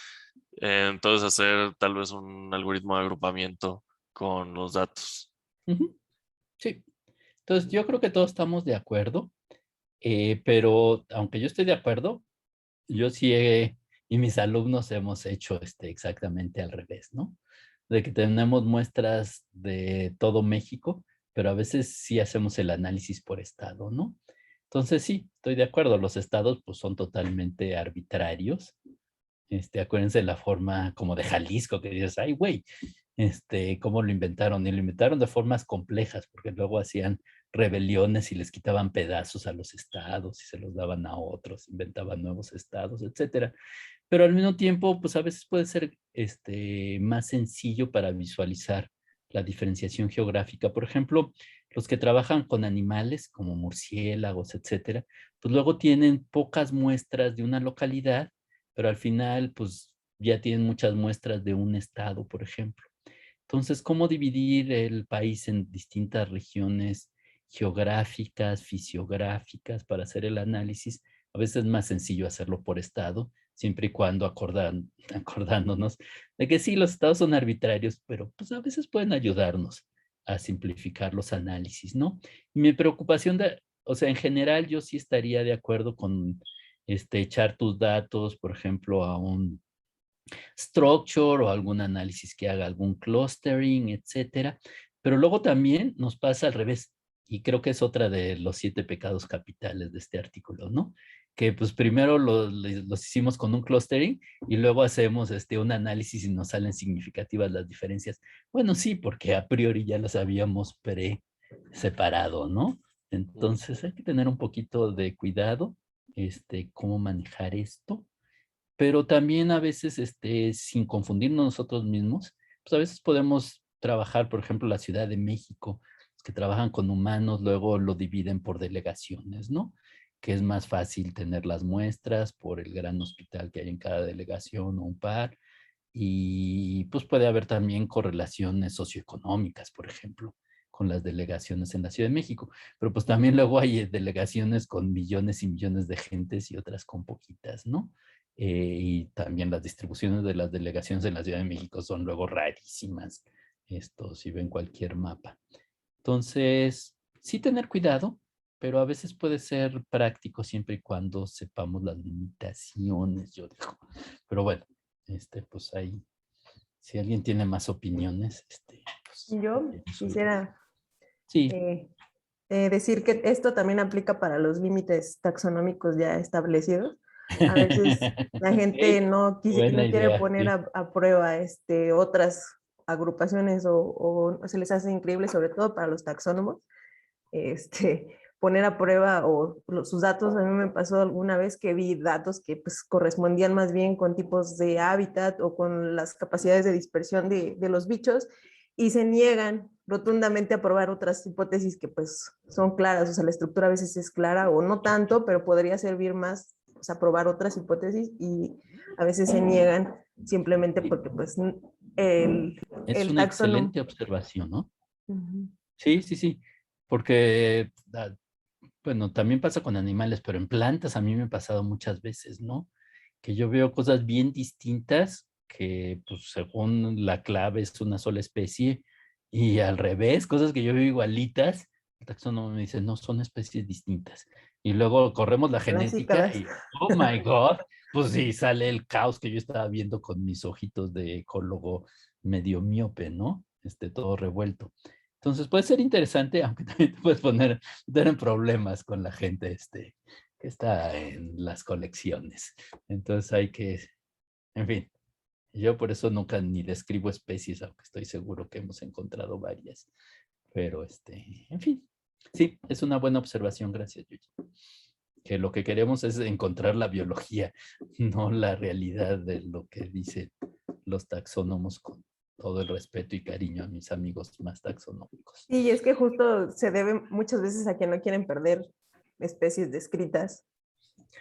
entonces hacer tal vez un algoritmo de agrupamiento con los datos. Ujú. Sí. Entonces, yo creo que todos estamos de acuerdo, pero aunque yo estoy de acuerdo, yo sí y mis alumnos hemos hecho exactamente al revés, ¿no? De que tenemos muestras de todo México, pero a veces sí hacemos el análisis por estado, ¿no? Entonces sí, estoy de acuerdo, los estados pues son totalmente arbitrarios. Acuérdense de la forma como de Jalisco, que dices, ay, güey, cómo lo inventaron. Y lo inventaron de formas complejas, porque luego hacían rebeliones y les quitaban pedazos a los estados y se los daban a otros, inventaban nuevos estados, etcétera. Pero al mismo tiempo, pues a veces puede ser más sencillo para visualizar la diferenciación geográfica. Por ejemplo, los que trabajan con animales como murciélagos, etcétera, pues luego tienen pocas muestras de una localidad, pero al final, pues ya tienen muchas muestras de un estado, por ejemplo. Entonces, ¿cómo dividir el país en distintas regiones geográficas, fisiográficas para hacer el análisis? A veces es más sencillo hacerlo por estado, siempre y cuando acordándonos de que sí, los estados son arbitrarios, pero pues a veces pueden ayudarnos a simplificar los análisis, ¿no? Y mi preocupación o sea, en general yo sí estaría de acuerdo con echar tus datos, por ejemplo, a un structure o algún análisis que haga algún clustering, etcétera. Pero luego también nos pasa al revés, y creo que es otra de los 7 pecados capitales de este artículo, ¿no? Que pues primero los hicimos con un clustering y luego hacemos un análisis y nos salen significativas las diferencias. Bueno, sí, porque a priori ya las habíamos separado, ¿no? Entonces hay que tener un poquito de cuidado, cómo manejar esto, pero también a veces, sin confundirnos nosotros mismos, pues a veces podemos trabajar, por ejemplo, la Ciudad de México, los que trabajan con humanos, luego lo dividen por delegaciones, ¿no? Que es más fácil tener las muestras por el gran hospital que hay en cada delegación o un par, y pues puede haber también correlaciones socioeconómicas, por ejemplo, con las delegaciones en la Ciudad de México, pero pues también luego hay delegaciones con millones y millones de gentes y otras con poquitas, ¿no? Y también las distribuciones de las delegaciones en la Ciudad de México son luego rarísimas, si ven cualquier mapa. Entonces, sí tener cuidado, pero a veces puede ser práctico siempre y cuando sepamos las limitaciones, yo digo. Pero bueno, pues ahí, si alguien tiene más opiniones, pues, Yo quisiera sí. decir que esto también aplica para los límites taxonómicos ya establecidos. A veces la gente no Buena quiere idea, poner sí. a prueba otras agrupaciones o se les hace increíble, sobre todo para los taxónomos, poner a prueba sus datos. A mí me pasó alguna vez que vi datos que pues correspondían más bien con tipos de hábitat o con las capacidades de dispersión de los bichos, y se niegan rotundamente a probar otras hipótesis que pues son claras. O sea, la estructura a veces es clara o no tanto, pero podría servir más, o sea, probar otras hipótesis, y a veces se niegan simplemente porque pues Es el una taxónomo... excelente observación, ¿no? Uh-huh. Sí, sí, sí, porque, bueno, también pasa con animales, pero en plantas a mí me ha pasado muchas veces, ¿no? Que yo veo cosas bien distintas que, pues, según la clave es una sola especie, y al revés, cosas que yo veo igualitas, el taxónomo me dice, no, son especies distintas. Y luego corremos la genética Clásicas. y, oh my God, pues sí, sale el caos que yo estaba viendo con mis ojitos de ecólogo medio miope, ¿no? Todo revuelto. Entonces puede ser interesante, aunque también te puedes meter en problemas con la gente que está en las colecciones. Entonces hay que, en fin, yo por eso nunca ni describo especies, aunque estoy seguro que hemos encontrado varias. Pero, en fin, sí, es una buena observación, gracias, Yuyi. Que lo que queremos es encontrar la biología, no la realidad de lo que dicen los taxónomos, con todo el respeto y cariño a mis amigos más taxonómicos. Y es que justo se debe muchas veces a que no quieren perder especies descritas.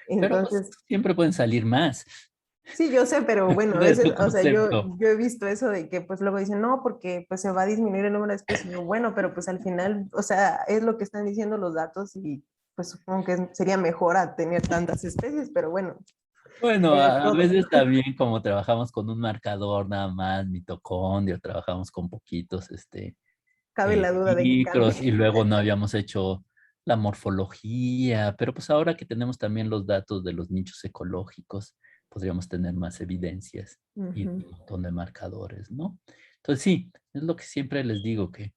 Pero pues, Entonces, siempre pueden salir más. sí, yo sé, pero bueno, a Ese es veces, tu o sea, concepto. yo he visto eso de que pues luego dicen, no, porque pues se va a disminuir el número de especies. Y yo, bueno, pero pues al final, o sea, es lo que están diciendo los datos y pues supongo que sería mejor a tener tantas especies, pero bueno, Bueno, a todo. veces también como trabajamos con un marcador nada más, mitocondrio, trabajamos con poquitos, Cabe la duda de que micros, y cambie. luego no habíamos hecho la morfología, pero pues ahora que tenemos también los datos de los nichos ecológicos, podríamos tener más evidencias y un Ujú. montón de marcadores, ¿no? Entonces sí, es lo que siempre les digo, que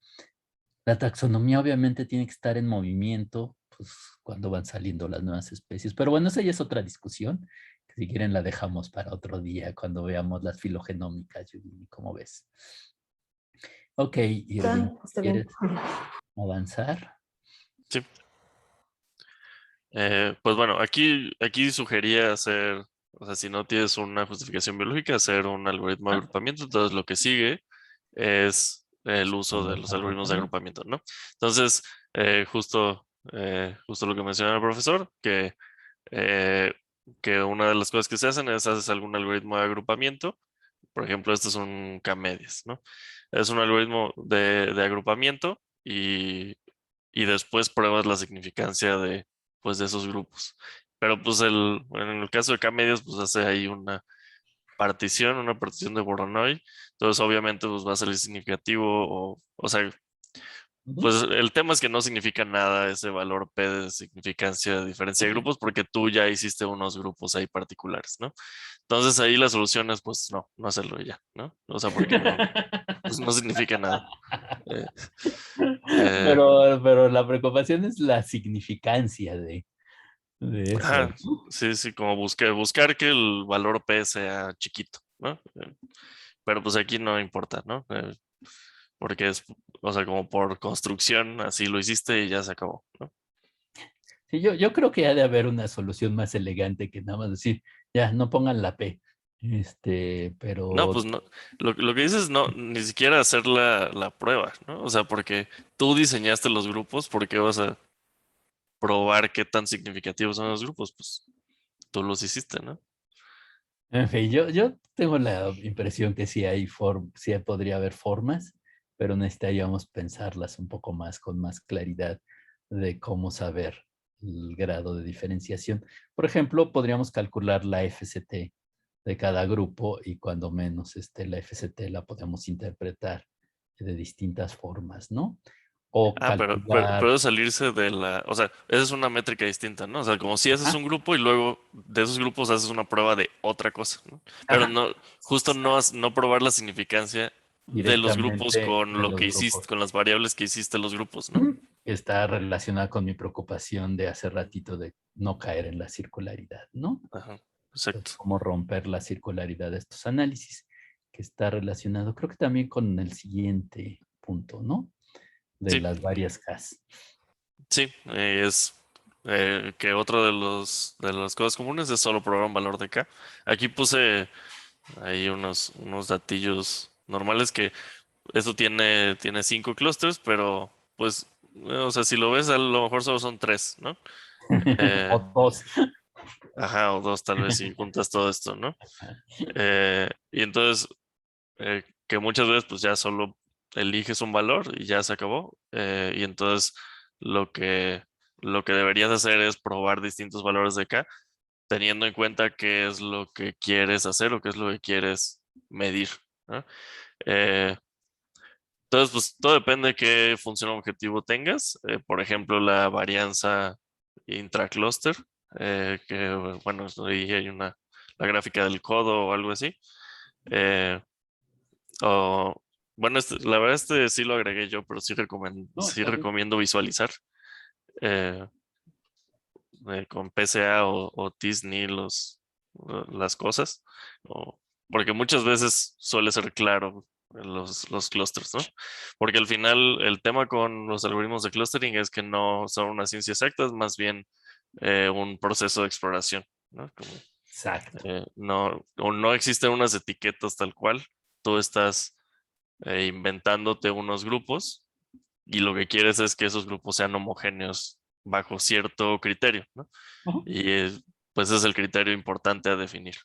la taxonomía obviamente tiene que estar en movimiento, pues cuando van saliendo las nuevas especies, pero bueno, esa ya es otra discusión, que si quieren la dejamos para otro día, cuando veamos las filogenómicas, Yudini, ¿cómo ves? Ok, Irving, Está bien. ¿quieres avanzar? Sí. Pues bueno, aquí sugería hacer, o sea, si no tienes una justificación biológica, hacer un algoritmo de agrupamiento. Entonces lo que sigue es el uso de los algoritmos de agrupamiento, ¿no? Entonces, justo lo que mencionaba el profesor, que una de las cosas que se hacen es haces algún algoritmo de agrupamiento. Por ejemplo, este es un K-medias, ¿no? Es un algoritmo de agrupamiento y después pruebas la significancia pues, de esos grupos. Pero pues en el caso de K-medias, pues hace ahí una partición de Voronoi. Entonces, obviamente, pues va a ser significativo, o sea, pues el tema es que no significa nada ese valor P de significancia de diferencia de grupos porque tú ya hiciste unos grupos ahí particulares, ¿no? Entonces ahí la solución es pues no hacerlo ya, ¿no? O sea, porque pues no significa nada. Eh, eh, Pero la preocupación es la significancia de eso, ajá, ¿no? sí, como buscar que el valor P sea chiquito, ¿no? Pero pues aquí no importa, ¿no? Porque es, o sea, como por construcción, así lo hiciste y ya se acabó, ¿no? Sí, yo creo que ha de haber una solución más elegante que nada más decir, ya, no pongan la P. No, Pero pues no. Lo que dices no, ni siquiera hacer la prueba, ¿no? O sea, porque tú diseñaste los grupos, ¿por qué vas a probar qué tan significativos son los grupos? Pues tú los hiciste, ¿no? en fin, yo tengo la impresión que sí podría haber formas, pero necesitaríamos pensarlas un poco más, con más claridad de cómo saber el grado de diferenciación. Por ejemplo, podríamos calcular la FCT de cada grupo y cuando menos la FCT la podemos interpretar de distintas formas, ¿no? O Ah, pero calcular, puede salirse de o sea, esa es una métrica distinta, ¿no? O sea, como si haces ajá, un grupo y luego de esos grupos haces una prueba de otra cosa, ¿no? Pero ajá, no, justo no probar la significancia de los grupos directamente con de lo los que hiciste, grupos. con las variables que hiciste los grupos, ¿no? Ujú. Que está relacionada con mi preocupación de hace ratito de no caer en la circularidad, ¿no? Ajá, Entonces, exacto. cómo romper la circularidad de estos análisis, que está relacionado, creo que también con el siguiente punto, ¿no? De Sí, las varias Ks. sí, es que otro de las cosas comunes es solo probar un valor de K. Aquí puse ahí unos datillos normales que eso tiene 5 clusters, pero pues, o sea, si lo ves, a lo mejor solo son 3, ¿no? O Eh, dos. ajá, o 2 tal vez si juntas todo esto, ¿no? Y entonces, que muchas veces pues ya solo eliges un valor y ya se acabó. Y entonces lo que, lo que deberías hacer es probar distintos valores de K, teniendo en cuenta qué es lo que quieres hacer o qué es lo que quieres medir, ¿no? Eh, entonces, pues todo depende de qué función objetivo tengas. Por ejemplo, la varianza intracluster, que bueno, ahí hay la gráfica del codo o algo así. Bueno, la verdad sí lo agregué yo, pero sí recomiendo visualizar con PCA o T-SNE las cosas, porque muchas veces suele ser claro los clusters, ¿no? Porque al final el tema con los algoritmos de clustering es que no son una ciencia exacta, es más bien un proceso de exploración, ¿no? Exacto. No existen unas etiquetas tal cual, tú estás inventándote unos grupos y lo que quieres es que esos grupos sean homogéneos bajo cierto criterio, ¿no? Ajá. Y pues es el criterio importante a definir.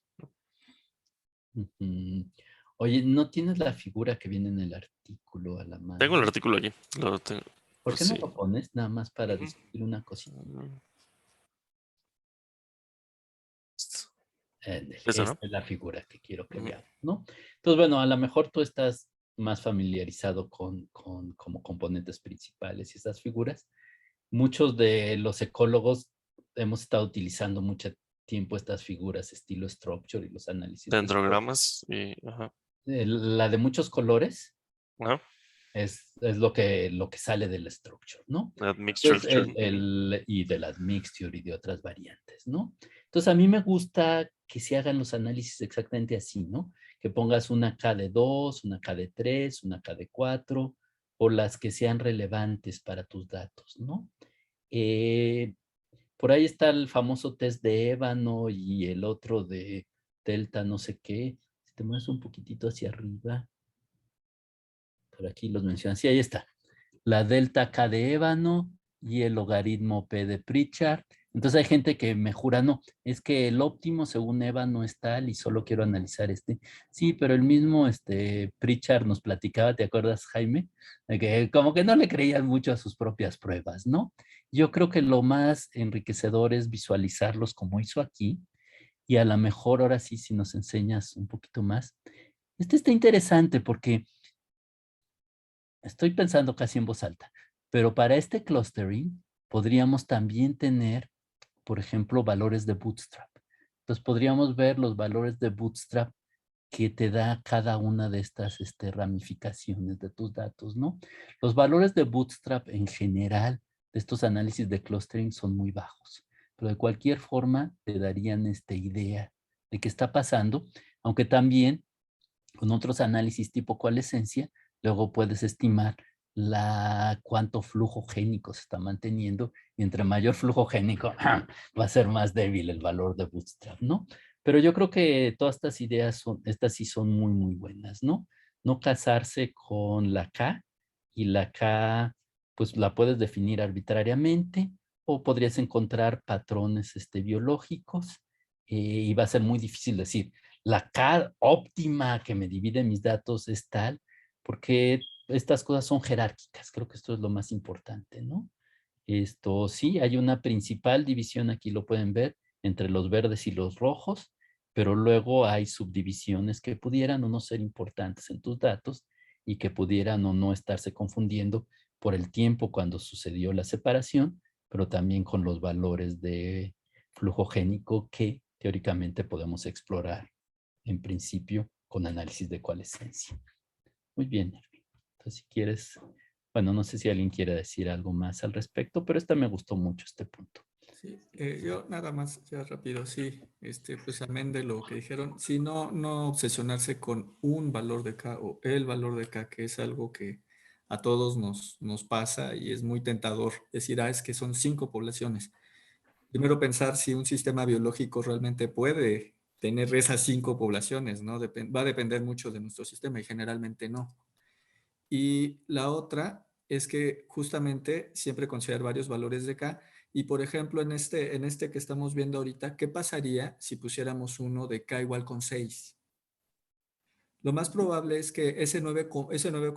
Ujú. Oye, ¿no tienes la figura que viene en el artículo a la mano? Tengo el artículo allí. ¿Por qué no lo pones nada más para discutir una cosita? Esta ¿no? es la figura que quiero que veamos, ¿no? Entonces, bueno, a lo mejor tú estás más familiarizado con como componentes principales y estas figuras. Muchos de los ecólogos hemos estado utilizando mucho tiempo estas figuras estilo structure y los análisis. Dendrogramas y... Ajá. La de muchos colores Ajá. es lo que sale del structure, ¿no? Admixture. Y de la admixture y de otras variantes, ¿no? Entonces, a mí me gusta que se hagan los análisis exactamente así, ¿no? Que pongas una K de 2, una K de 3, una K de 4, o las que sean relevantes para tus datos, ¿no? Por ahí está el famoso test de ébano y el otro de delta no sé qué. Si te mueves un poquitito hacia arriba, por aquí los mencionan. Sí, ahí está. La delta K de ébano y el logaritmo P de Pritchard. Entonces hay gente que me jura, no, es que el óptimo según ébano es tal y solo quiero analizar este. Sí, pero el mismo Pritchard nos platicaba, ¿te acuerdas, Jaime? De que como que no le creían mucho a sus propias pruebas, ¿no? Yo creo que lo más enriquecedor es visualizarlos como hizo aquí y a lo mejor ahora sí, si nos enseñas un poquito más. Este está interesante porque estoy pensando casi en voz alta, pero para este clustering podríamos también tener, por ejemplo, valores de Bootstrap. Entonces podríamos ver los valores de Bootstrap que te da cada una de estas ramificaciones de tus datos, ¿no? Los valores de Bootstrap en general de estos análisis de clustering son muy bajos, pero de cualquier forma te darían esta idea de qué está pasando, aunque también con otros análisis tipo coalescencia, luego puedes estimar cuánto flujo génico se está manteniendo y entre mayor flujo génico va a ser más débil el valor de Bootstrap, ¿no? Pero yo creo que todas estas ideas estas sí son muy, muy buenas, ¿no? No casarse con la K y la K pues la puedes definir arbitrariamente o podrías encontrar patrones biológicos y va a ser muy difícil decir la K óptima que me divide mis datos es tal, porque estas cosas son jerárquicas. Creo que esto es lo más importante, ¿no? Sí, hay una principal división, aquí lo pueden ver, entre los verdes y los rojos, pero luego hay subdivisiones que pudieran o no ser importantes en tus datos y que pudieran o no estarse confundiendo por el tiempo cuando sucedió la separación, pero también con los valores de flujo génico que teóricamente podemos explorar en principio con análisis de coalescencia. Muy bien, Erwin. Entonces, si quieres, bueno, no sé si alguien quiere decir algo más al respecto, pero me gustó mucho este punto. Sí, yo nada más, ya rápido, sí, pues amén de lo que dijeron, sí, no obsesionarse con un valor de K o el valor de K, que es algo que a todos nos pasa y es muy tentador decir, es que son 5 poblaciones. Primero pensar si un sistema biológico realmente puede tener esas 5 poblaciones, ¿no? Va a depender mucho de nuestro sistema y generalmente no. Y la otra es que justamente siempre considerar varios valores de K. Y por ejemplo, en este que estamos viendo ahorita, ¿qué pasaría si pusiéramos uno de K igual con 6? Lo más probable es que ese nuevo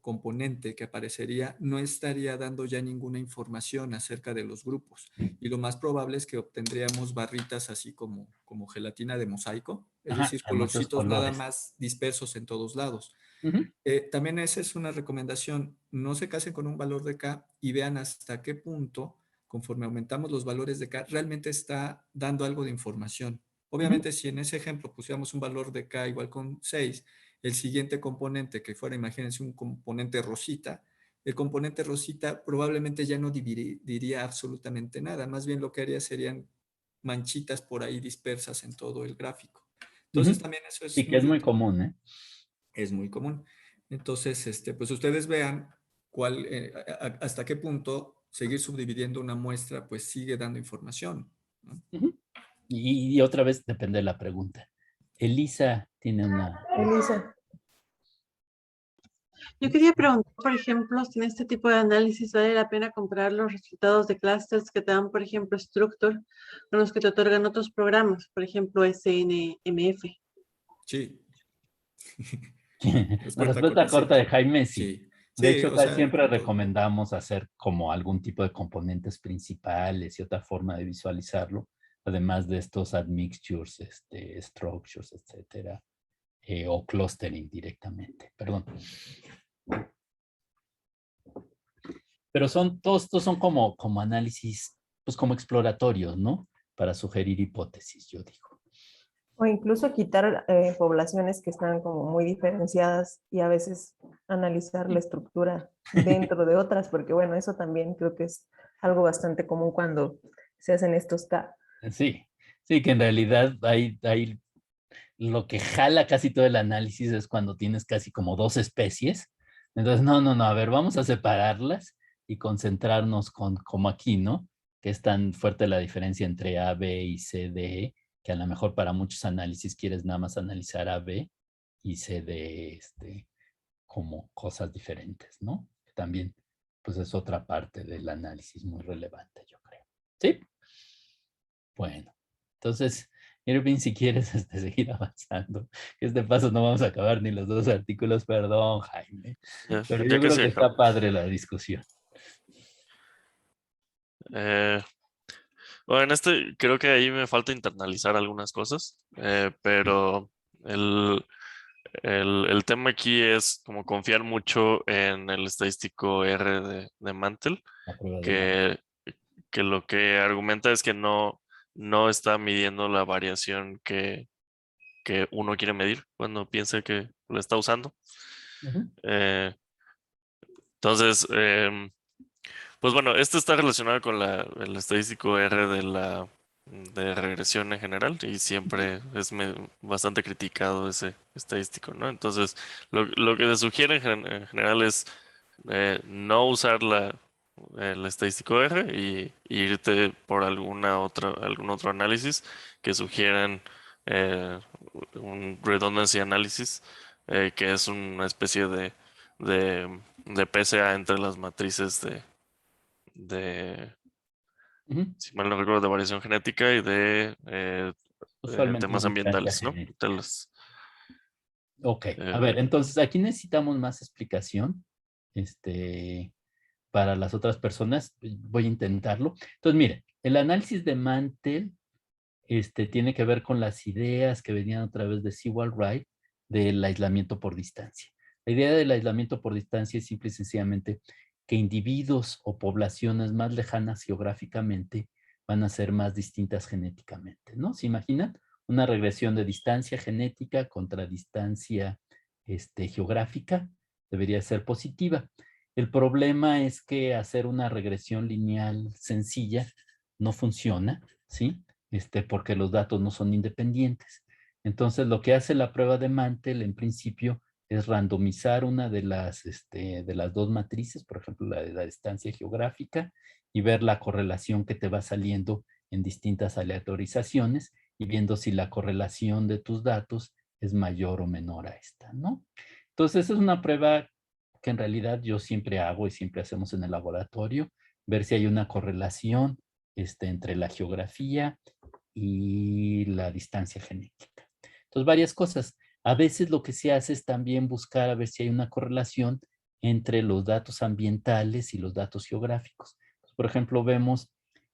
componente que aparecería no estaría dando ya ninguna información acerca de los grupos. Y lo más probable es que obtendríamos barritas así como gelatina de mosaico, es decir, colorcitos nada más dispersos en todos lados. También esa es una recomendación, no se casen con un valor de K y vean hasta qué punto conforme aumentamos los valores de K, realmente está dando algo de información. Obviamente, si en ese ejemplo pusiéramos un valor de K igual con 6, el siguiente componente que fuera, imagínense un componente rosita, el componente rosita probablemente ya no diría absolutamente nada, más bien lo que haría serían manchitas por ahí dispersas en todo el gráfico. Entonces también eso es Sí, que es muy común, ¿eh? Es muy común. Entonces, pues ustedes vean cuál, hasta qué punto seguir subdividiendo una muestra pues sigue dando información, ¿no? Y otra vez depende de la pregunta. Elisa tiene una... Elisa. Yo quería preguntar, por ejemplo, si en este tipo de análisis vale la pena comparar los resultados de clusters que te dan, por ejemplo, Structure, con los que te otorgan otros programas, por ejemplo, SNMF. Sí. La respuesta corta de Jaime, sí. Sí. De Sí, hecho, o sea, siempre recomendamos hacer como algún tipo de componentes principales y otra forma de visualizarlo, además de estos admixtures, structures, etcétera, o clustering directamente. Perdón. Pero todos estos son como análisis, pues como exploratorios, ¿no? Para sugerir hipótesis, yo digo. O incluso quitar poblaciones que están como muy diferenciadas y a veces analizar la estructura dentro de otras, porque bueno, eso también creo que es algo bastante común cuando se hacen estos K. Sí, que en realidad hay lo que jala casi todo el análisis es cuando tienes casi como 2 especies. Entonces, no, a ver, vamos a separarlas y concentrarnos como aquí, ¿no? Que es tan fuerte la diferencia entre A, B y C, D, que a lo mejor para muchos análisis quieres nada más analizar A, B y C, D, como cosas diferentes, ¿no? También, pues es otra parte del análisis muy relevante, yo creo. ¿Sí? Bueno, entonces, Irving, si quieres seguir avanzando, paso no vamos a acabar ni los 2 artículos, perdón, Jaime. Pero yo creo que está padre la discusión. Bueno, en creo que ahí me falta internalizar algunas cosas, pero el tema aquí es como confiar mucho en el estadístico R de Mantel, que lo que argumenta es que no está midiendo la variación que uno quiere medir cuando piensa que lo está usando. Entonces, pues bueno, esto está relacionado con el estadístico R de regresión en general y siempre es bastante criticado ese estadístico, ¿no? Entonces, lo que se sugiere en general es no usar el estadístico R y irte por algún otro análisis que sugieran un redundancy analysis, que es una especie de PSA entre las matrices si mal no recuerdo, de variación genética y de temas ambientales, ¿no? Ok, a ver, entonces aquí necesitamos más explicación para las otras personas. Voy a intentarlo. Entonces, miren, el análisis de Mantel tiene que ver con las ideas que venían a través de Sewall-Wright del aislamiento por distancia. La idea del aislamiento por distancia es simple y sencillamente que individuos o poblaciones más lejanas geográficamente van a ser más distintas genéticamente, ¿no? ¿Se imaginan? Una regresión de distancia genética contra distancia geográfica debería ser positiva. El problema es que hacer una regresión lineal sencilla no funciona, ¿sí? Porque los datos no son independientes. Entonces, lo que hace la prueba de Mantel, en principio, es randomizar una de las 2 matrices, por ejemplo, la de la distancia geográfica, y ver la correlación que te va saliendo en distintas aleatorizaciones y viendo si la correlación de tus datos es mayor o menor a esta, ¿no? Entonces, es una prueba que en realidad yo siempre hago y siempre hacemos en el laboratorio, ver si hay una correlación entre la geografía y la distancia genética. Entonces, varias cosas. A veces lo que se hace es también buscar a ver si hay una correlación entre los datos ambientales y los datos geográficos. Entonces, por ejemplo, vemos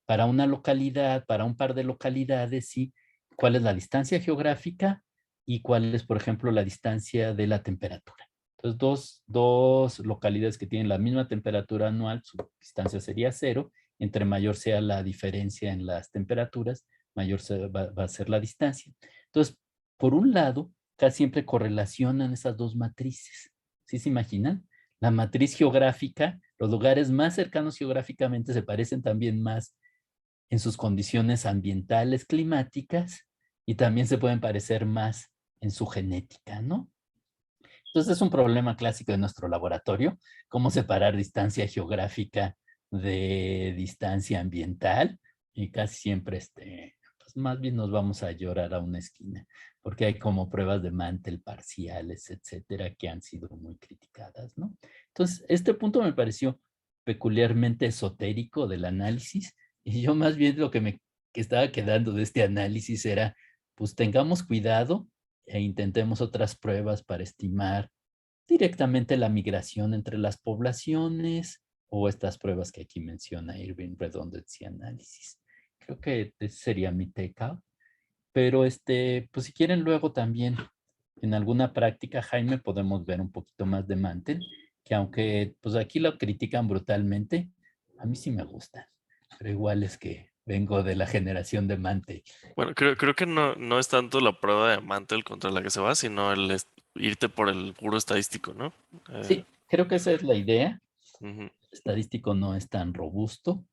para una localidad, para un par de localidades, ¿sí? ¿Cuál es la distancia geográfica y cuál es, por ejemplo, la distancia de la temperatura? Entonces, dos localidades que tienen la misma temperatura anual, su distancia sería 0, entre mayor sea la diferencia en las temperaturas, mayor va a ser la distancia. Entonces, por un lado, casi siempre correlacionan esas dos matrices. ¿Sí se imaginan? La matriz geográfica, los lugares más cercanos geográficamente se parecen también más en sus condiciones ambientales, climáticas, y también se pueden parecer más en su genética, ¿no? Entonces es un problema clásico de nuestro laboratorio, cómo separar distancia geográfica de distancia ambiental, y casi siempre pues más bien nos vamos a llorar a una esquina, porque hay como pruebas de Mantel parciales, etcétera, que han sido muy criticadas, ¿no? Entonces, este punto me pareció peculiarmente esotérico del análisis, y yo más bien lo que me estaba quedando de este análisis era, pues tengamos cuidado e intentemos otras pruebas para estimar directamente la migración entre las poblaciones o estas pruebas que aquí menciona Irving Redundancy Analysis. Creo que ese sería mi take-out. Pero pues si quieren luego también en alguna práctica, Jaime, podemos ver un poquito más de Mantel, que aunque pues aquí lo critican brutalmente, a mí sí me gusta. Pero igual es que vengo de la generación de Mantel. Bueno, creo que no es tanto la prueba de Mantel contra la que se va, sino irte por el puro estadístico, ¿no? Sí, creo que esa es la idea. Ujú, El estadístico no es tan robusto,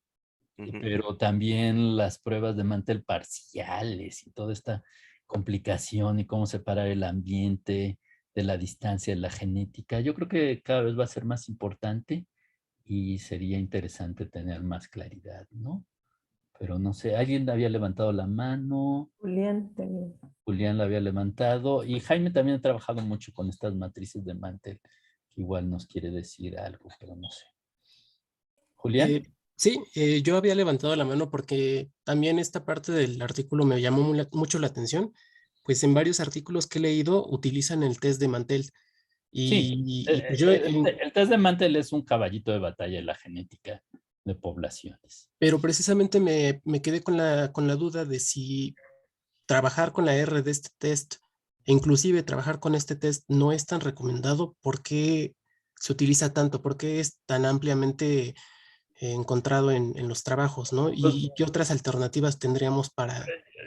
ujú. pero también las pruebas de Mantel parciales y toda esta complicación y cómo separar el ambiente de la distancia de la genética, yo creo que cada vez va a ser más importante y sería interesante tener más claridad, ¿no? Pero no sé, alguien había levantado la mano, Julián también. Julián la había levantado y Jaime también ha trabajado mucho con estas matrices de Mantel, que igual nos quiere decir algo, pero no sé. Julián. Sí, yo había levantado la mano porque también esta parte del artículo me llamó mucho la atención, pues en varios artículos que he leído utilizan el test de Mantel Sí, y pues yo, el test de Mantel es un caballito de batalla en la genética de poblaciones. pero precisamente me quedé con la duda de si trabajar con la R de este test e inclusive trabajar con este test no es tan recomendado. ¿Por qué se utiliza tanto? ¿Por qué es tan ampliamente encontrado en los trabajos, ¿no? Pues, ¿Y qué otras alternativas tendríamos para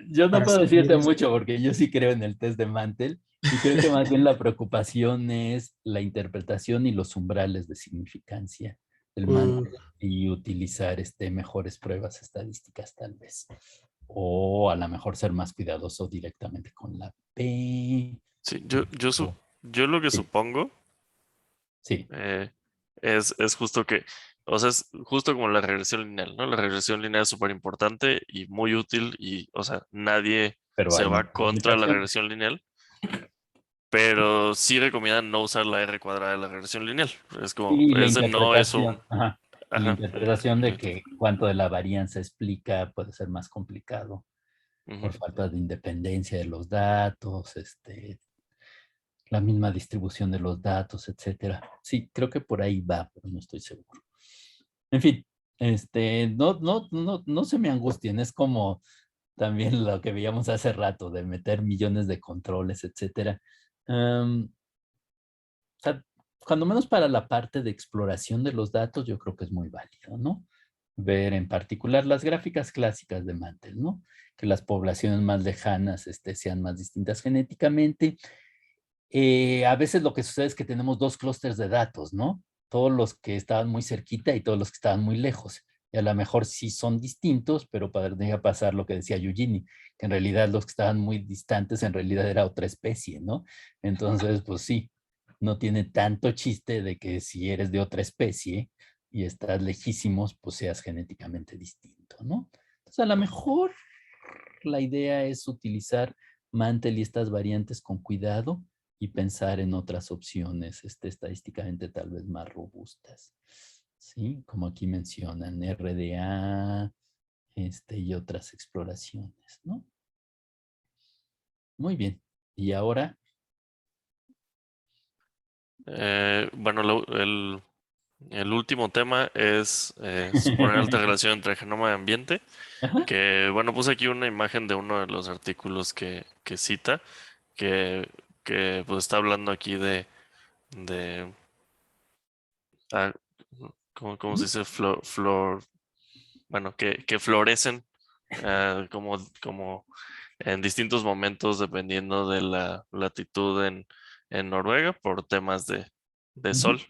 yo no puedo suplir decirte esto? mucho porque yo sí creo en el test de Mantel y creo que más bien la preocupación es la interpretación y los umbrales de significancia del Mantel y utilizar mejores pruebas estadísticas tal vez. O a lo mejor ser más cuidadoso directamente con la P. Sí, yo lo que Sí. supongo Sí. es justo que, o sea, es justo como la regresión lineal, ¿no? La regresión lineal es súper importante y muy útil y, o sea, nadie Pero se hay va muchas contra la limitaciones. regresión lineal, pero sí recomiendan no usar la R cuadrada de la regresión lineal. Es como, Y la ese no es un... interpretación, ajá, y la Ajá. interpretación de que cuánto de la varianza explica puede ser más complicado por falta de independencia de los datos, la misma distribución de los datos, etcétera. Sí, creo que por ahí va, pero no estoy seguro. En fin, no se me angustien, es como también lo que veíamos hace rato de meter millones de controles, etcétera. O sea, cuando menos para la parte de exploración de los datos, yo creo que es muy válido, ¿no? Ver en particular las gráficas clásicas de Mantel, ¿no? Que las poblaciones más lejanas sean más distintas genéticamente. A veces lo que sucede es que tenemos dos clústeres de datos, ¿no? Todos los que estaban muy cerquita y todos los que estaban muy lejos. Y a lo mejor sí son distintos, pero podría pasar lo que decía Eugenie, que en realidad los que estaban muy distantes en realidad era otra especie, ¿no? Entonces, pues sí, no tiene tanto chiste de que si eres de otra especie y estás lejísimos, pues seas genéticamente distinto, ¿no? Entonces, a lo mejor la idea es utilizar Mantel y estas variantes con cuidado y pensar en otras opciones estadísticamente tal vez más robustas. ¿Sí? Como aquí mencionan, RDA y otras exploraciones, ¿no? Muy bien. Y ahora... Bueno, el último tema es suponer alta relación entre genoma y ambiente. Que bueno, puse aquí una imagen de uno de los artículos que cita, que pues está hablando aquí de ¿cómo se dice? bueno, que florecen como en distintos momentos dependiendo de la latitud en Noruega por temas de sol.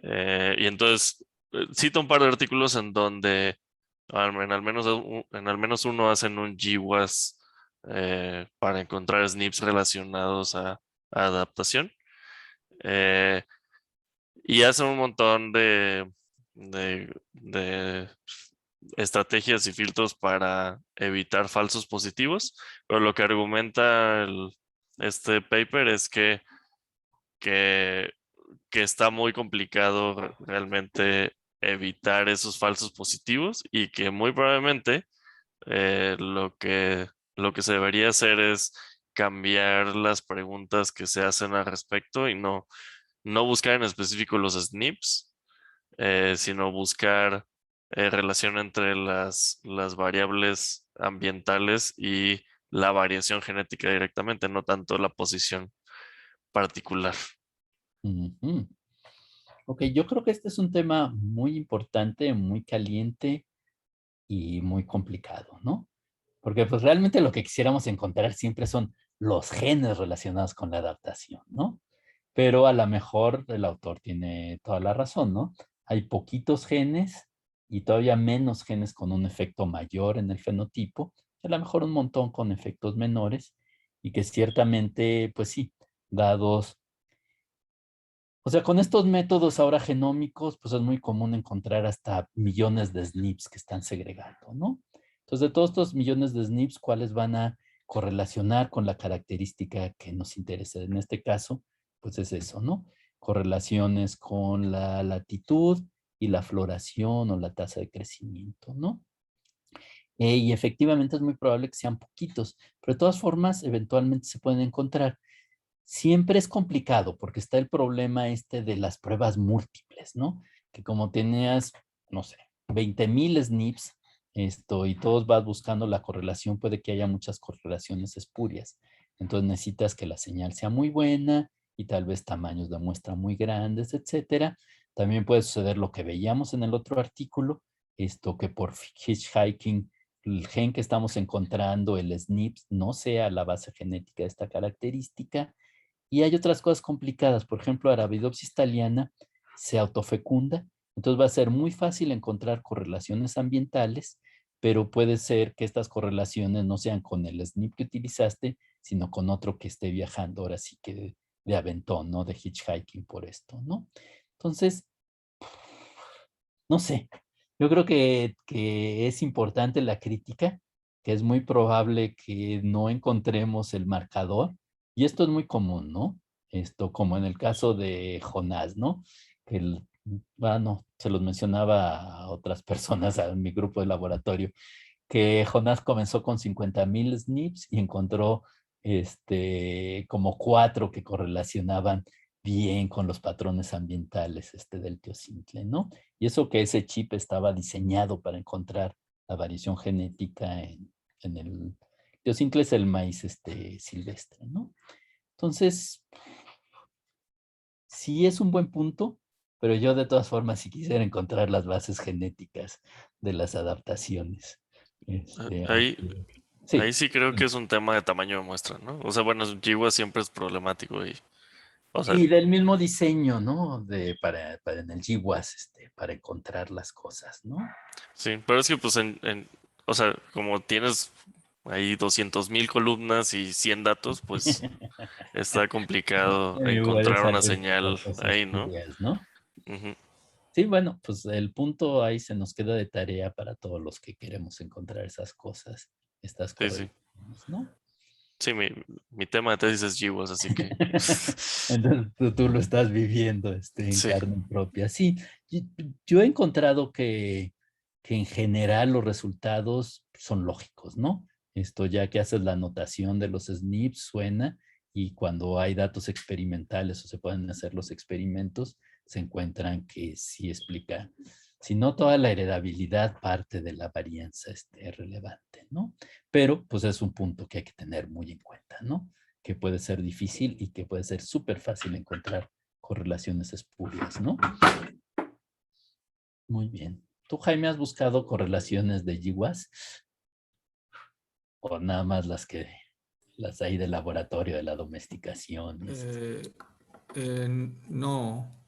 Y entonces cito un par de artículos en donde en al menos uno hacen un GWAS para encontrar SNPs relacionados a adaptación. Y hacen un montón de estrategias y filtros para evitar falsos positivos, pero lo que argumenta este paper es que está muy complicado realmente evitar esos falsos positivos y que muy probablemente lo que se debería hacer es cambiar las preguntas que se hacen al respecto y no buscar en específico los SNPs, sino buscar relación entre las variables ambientales y la variación genética directamente, no tanto la posición particular. Ok, yo creo que este es un tema muy importante, muy caliente y muy complicado, ¿no? Porque pues realmente lo que quisiéramos encontrar siempre son los genes relacionados con la adaptación, ¿no? Pero a lo mejor el autor tiene toda la razón, ¿no? Hay poquitos genes y todavía menos genes con un efecto mayor en el fenotipo, a lo mejor un montón con efectos menores y que ciertamente, pues sí, dados. O sea, con estos métodos ahora genómicos, pues es muy común encontrar hasta millones de SNPs que están segregando, ¿no? Entonces, de todos estos millones de SNPs, ¿cuáles van a correlacionar con la característica que nos interesa? En este caso, pues es eso, ¿no? Correlaciones con la latitud y la floración o la tasa de crecimiento, ¿no? Y efectivamente es muy probable que sean poquitos, pero de todas formas, eventualmente se pueden encontrar. Siempre es complicado porque está el problema este de las pruebas múltiples, ¿no? Que como tenías, no sé, 20,000 SNPs y todos vas buscando la correlación, puede que haya muchas correlaciones espurias. Entonces necesitas que la señal sea muy buena y tal vez tamaños de muestra muy grandes, etcétera. También puede suceder lo que veíamos en el otro artículo, que por hitchhiking el gen que estamos encontrando, el SNP, no sea la base genética de esta característica. Y hay otras cosas complicadas. Por ejemplo, Arabidopsis thaliana se autofecunda. Entonces va a ser muy fácil encontrar correlaciones ambientales, pero puede ser que estas correlaciones no sean con el SNP que utilizaste, sino con otro que esté viajando ahora sí que de aventón, ¿no? De hitchhiking por esto, ¿no? Entonces, no sé. Yo creo que es importante la crítica, que es muy probable que no encontremos el marcador, y esto es muy común, ¿no? Como en el caso de Jonás, ¿no? Que bueno, se los mencionaba a otras personas, a mi grupo de laboratorio, que Jonás comenzó con 50,000 SNPs y encontró como 4 que correlacionaban bien con los patrones ambientales del teocintle, ¿no? Y eso que ese chip estaba diseñado para encontrar la variación genética en el teocintle, es el maíz silvestre, ¿no? Entonces, sí es un buen punto, pero yo de todas formas sí quisiera encontrar las bases genéticas de las adaptaciones. Ahí sí creo que es un tema de tamaño de muestra, ¿no? O sea, bueno, GWAS siempre es problemático y... O sea, y del mismo diseño, ¿no? Para en el GWAS, para encontrar las cosas, ¿no? Sí, pero es que pues o sea, como tienes ahí 200,000 columnas y 100 datos, pues está complicado encontrar una señal ahí, ¿no? ¿no? Uh-huh. Sí, bueno, pues el punto ahí se nos queda de tarea para todos los que queremos encontrar esas cosas, estas cosas, ¿no? Sí, mi tema de tesis es GWAS, así que... Entonces tú lo estás viviendo en carne propia. Sí, yo he encontrado que en general los resultados son lógicos, ¿no? Ya que haces la anotación de los SNPs, suena, y cuando hay datos experimentales o se pueden hacer los experimentos, se encuentran que sí explica, si no toda la heredabilidad, parte de la varianza relevante, ¿no? Pero pues es un punto que hay que tener muy en cuenta, ¿no? Que puede ser difícil y que puede ser súper fácil encontrar correlaciones espurias, ¿no? Muy bien. ¿Tú, Jaime, has buscado correlaciones de GWAS? ¿O nada más las hay del laboratorio, de la domesticación? No.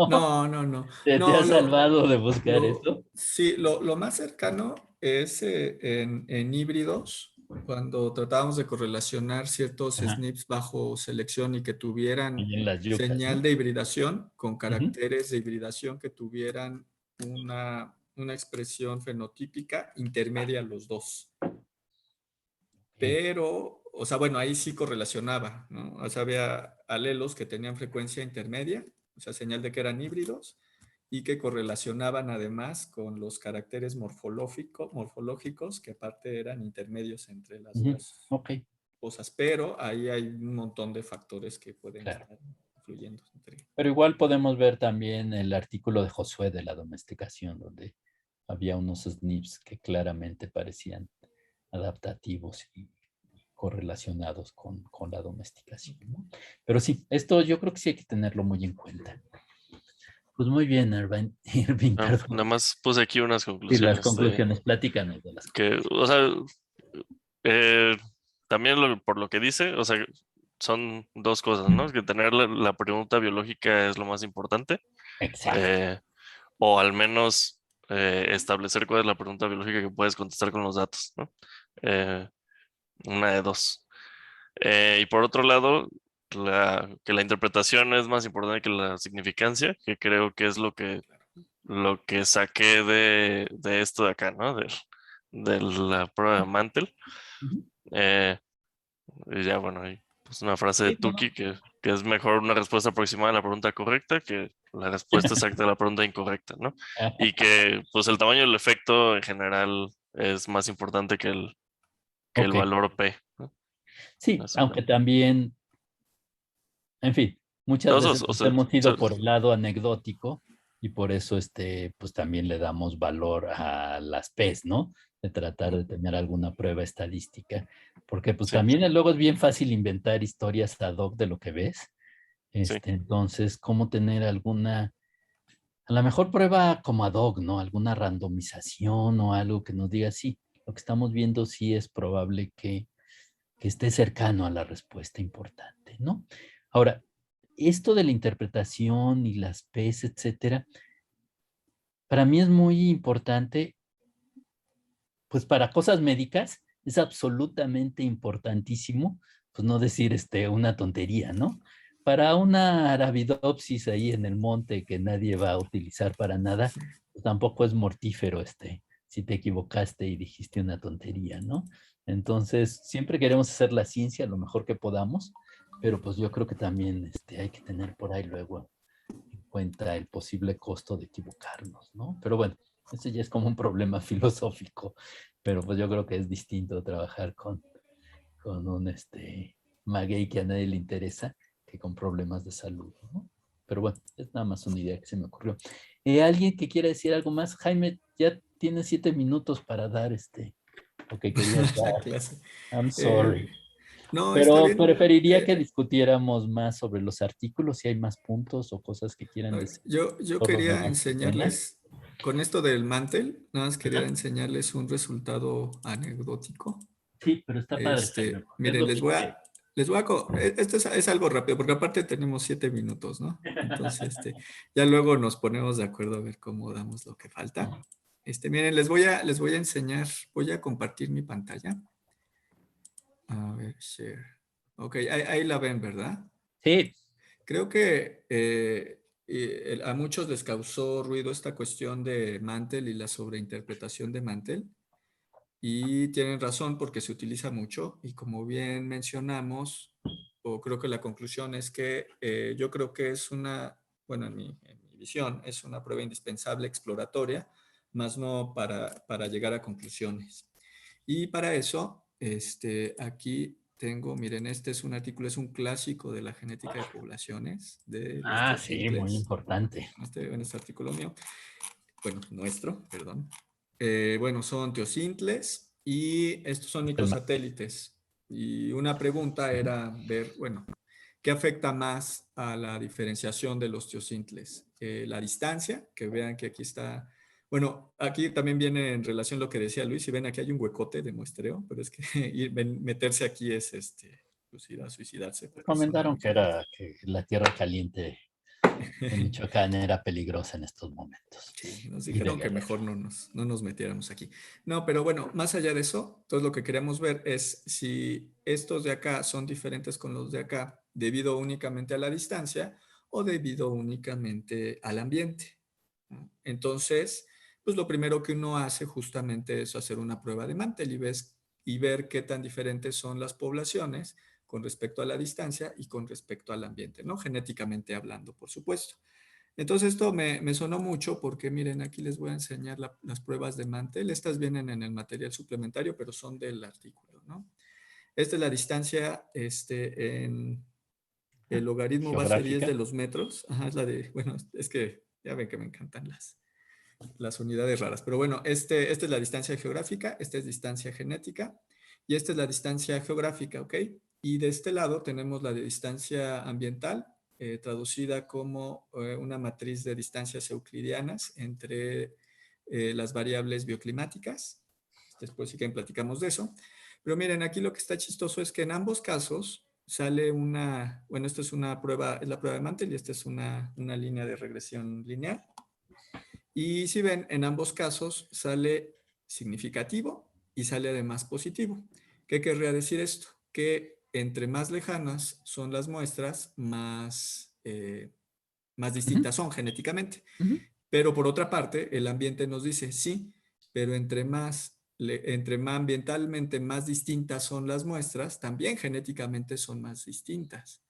No. No. ¿Te No, has salvado de buscar eso? Sí, lo más cercano es en híbridos, cuando tratábamos de correlacionar ciertos Ajá. SNPs bajo selección y que tuvieran Y en las yucas, señal ¿no? de hibridación con caracteres de hibridación que tuvieran una expresión fenotípica intermedia los dos. Pero, o sea, bueno, ahí sí correlacionaba, ¿no? O sea, había alelos que tenían frecuencia intermedia, o sea, señal de que eran híbridos, y que correlacionaban además con los caracteres morfológicos, que aparte eran intermedios entre las dos cosas. Pero ahí hay un montón de factores que pueden estar influyendo. Pero igual podemos ver también el artículo de Josué de la domesticación, donde había unos SNPs que claramente parecían adaptativos y correlacionados con la domesticación, ¿no? Pero sí, esto yo creo que sí hay que tenerlo muy en cuenta. Pues muy bien, Irving, perdón. Nada más puse aquí unas conclusiones. Y las conclusiones, platícanos de las que, o sea, también por lo que dice, o sea, son dos cosas, ¿no? Que tener la pregunta biológica es lo más importante. Exacto. O al menos establecer cuál es la pregunta biológica que puedes contestar con los datos, ¿no? Una de dos. Y por otro lado, que la interpretación es más importante que la significancia, que creo que es lo que saqué de esto de acá, ¿no? De la prueba de Mantel. Y ya, bueno, hay pues una frase de Tukey que es mejor una respuesta aproximada a la pregunta correcta que la respuesta exacta a la pregunta incorrecta, ¿no? Y que pues el tamaño del efecto en general es más importante que el valor P, ¿no? Sí, aunque también, en fin, muchas veces hemos ido por el lado anecdótico y por eso pues también le damos valor a las P's, ¿no? De tratar de tener alguna prueba estadística, porque pues también luego es bien fácil inventar historias ad hoc de lo que ves. Entonces, ¿cómo tener alguna, a lo mejor prueba como ad hoc, ¿no? Alguna randomización o algo que nos diga, sí, lo que estamos viendo sí es probable que esté cercano a la respuesta importante, ¿no? Ahora, esto de la interpretación y las P's, etcétera, para mí es muy importante, pues para cosas médicas es absolutamente importantísimo, pues no decir una tontería, ¿no? Para una arabidopsis ahí en el monte que nadie va a utilizar para nada, pues tampoco es mortífero si te equivocaste y dijiste una tontería, ¿no? Entonces, siempre queremos hacer la ciencia lo mejor que podamos, pero pues yo creo que también hay que tener por ahí luego en cuenta el posible costo de equivocarnos, ¿no? Pero bueno, ese ya es como un problema filosófico, pero pues yo creo que es distinto trabajar con un maguey que a nadie le interesa que con problemas de salud, ¿no? Pero bueno, es nada más una idea que se me ocurrió. ¿Alguien que quiera decir algo más? Jaime, ya tienes 7 minutos para dar lo que querías dar. Clase. I'm sorry. No, pero está bien. Preferiría que discutiéramos más sobre los artículos, si hay más puntos o cosas que quieran decir. Yo quería enseñarles, con esto del Mantel, nada más quería enseñarles un resultado anecdótico. Sí, pero está padre. Miren, esto es algo rápido, porque aparte tenemos 7 minutos, ¿no? Entonces, ya luego nos ponemos de acuerdo a ver cómo damos lo que falta. Miren, les voy a enseñar, voy a compartir mi pantalla. A ver, share. Ok, ahí la ven, ¿verdad? Sí. Creo que a muchos les causó ruido esta cuestión de Mantel y la sobreinterpretación de Mantel. Y tienen razón porque se utiliza mucho y como bien mencionamos, o creo que la conclusión es que yo creo que es bueno, en mi visión, es una prueba indispensable exploratoria, más no para llegar a conclusiones. Y para eso, aquí tengo, miren, este es un artículo, es un clásico de la genética de poblaciones. Sí, muy importante. En este artículo mío, bueno, nuestro, perdón. Bueno, son teosintles y estos son microsatélites. Y una pregunta era ver, bueno, ¿qué afecta más a la diferenciación de los teosintles? La distancia, que vean que aquí está Bueno, aquí también viene en relación lo que decía Luis. Si ven, aquí hay un huecote de muestreo, pero es que meterse aquí es pues ir a suicidarse. Porque Comentaron que la tierra caliente en Michoacán era peligrosa en estos momentos. Sí, nos Y de dijeron que Guerrero. mejor no nos metiéramos aquí. No, pero bueno, más allá de eso, entonces lo que queremos ver es si estos de acá son diferentes con los de acá debido únicamente a la distancia o debido únicamente al ambiente, ¿no? Entonces, pues lo primero que uno hace justamente es hacer una prueba de Mantel y ver qué tan diferentes son las poblaciones con respecto a la distancia y con respecto al ambiente, ¿no? Genéticamente hablando, por supuesto. Entonces esto me sonó mucho porque miren, aquí les voy a enseñar las pruebas de Mantel. Estas vienen en el material suplementario, pero son del artículo, ¿no? Esta es la distancia en el logaritmo base 10 Geográfica. de los metros. Ajá, es la de, bueno, es que ya ven que me encantan las unidades raras. Pero bueno, esta es la distancia geográfica, esta es distancia genética y esta es la distancia geográfica, ¿ok? Y de este lado tenemos la de distancia ambiental, traducida como una matriz de distancias euclidianas entre las variables bioclimáticas. Después sí que platicamos de eso. Pero miren, aquí lo que está chistoso es que en ambos casos sale bueno, esta es una prueba, es la prueba de Mantel y esta es una línea de regresión lineal. Y si ven, en ambos casos sale significativo y sale además positivo. ¿Qué querría decir esto? Que entre más lejanas son las muestras, más distintas son genéticamente. Pero por otra parte, el ambiente nos dice, sí, pero entre más ambientalmente más distintas son las muestras, también genéticamente son más distintas.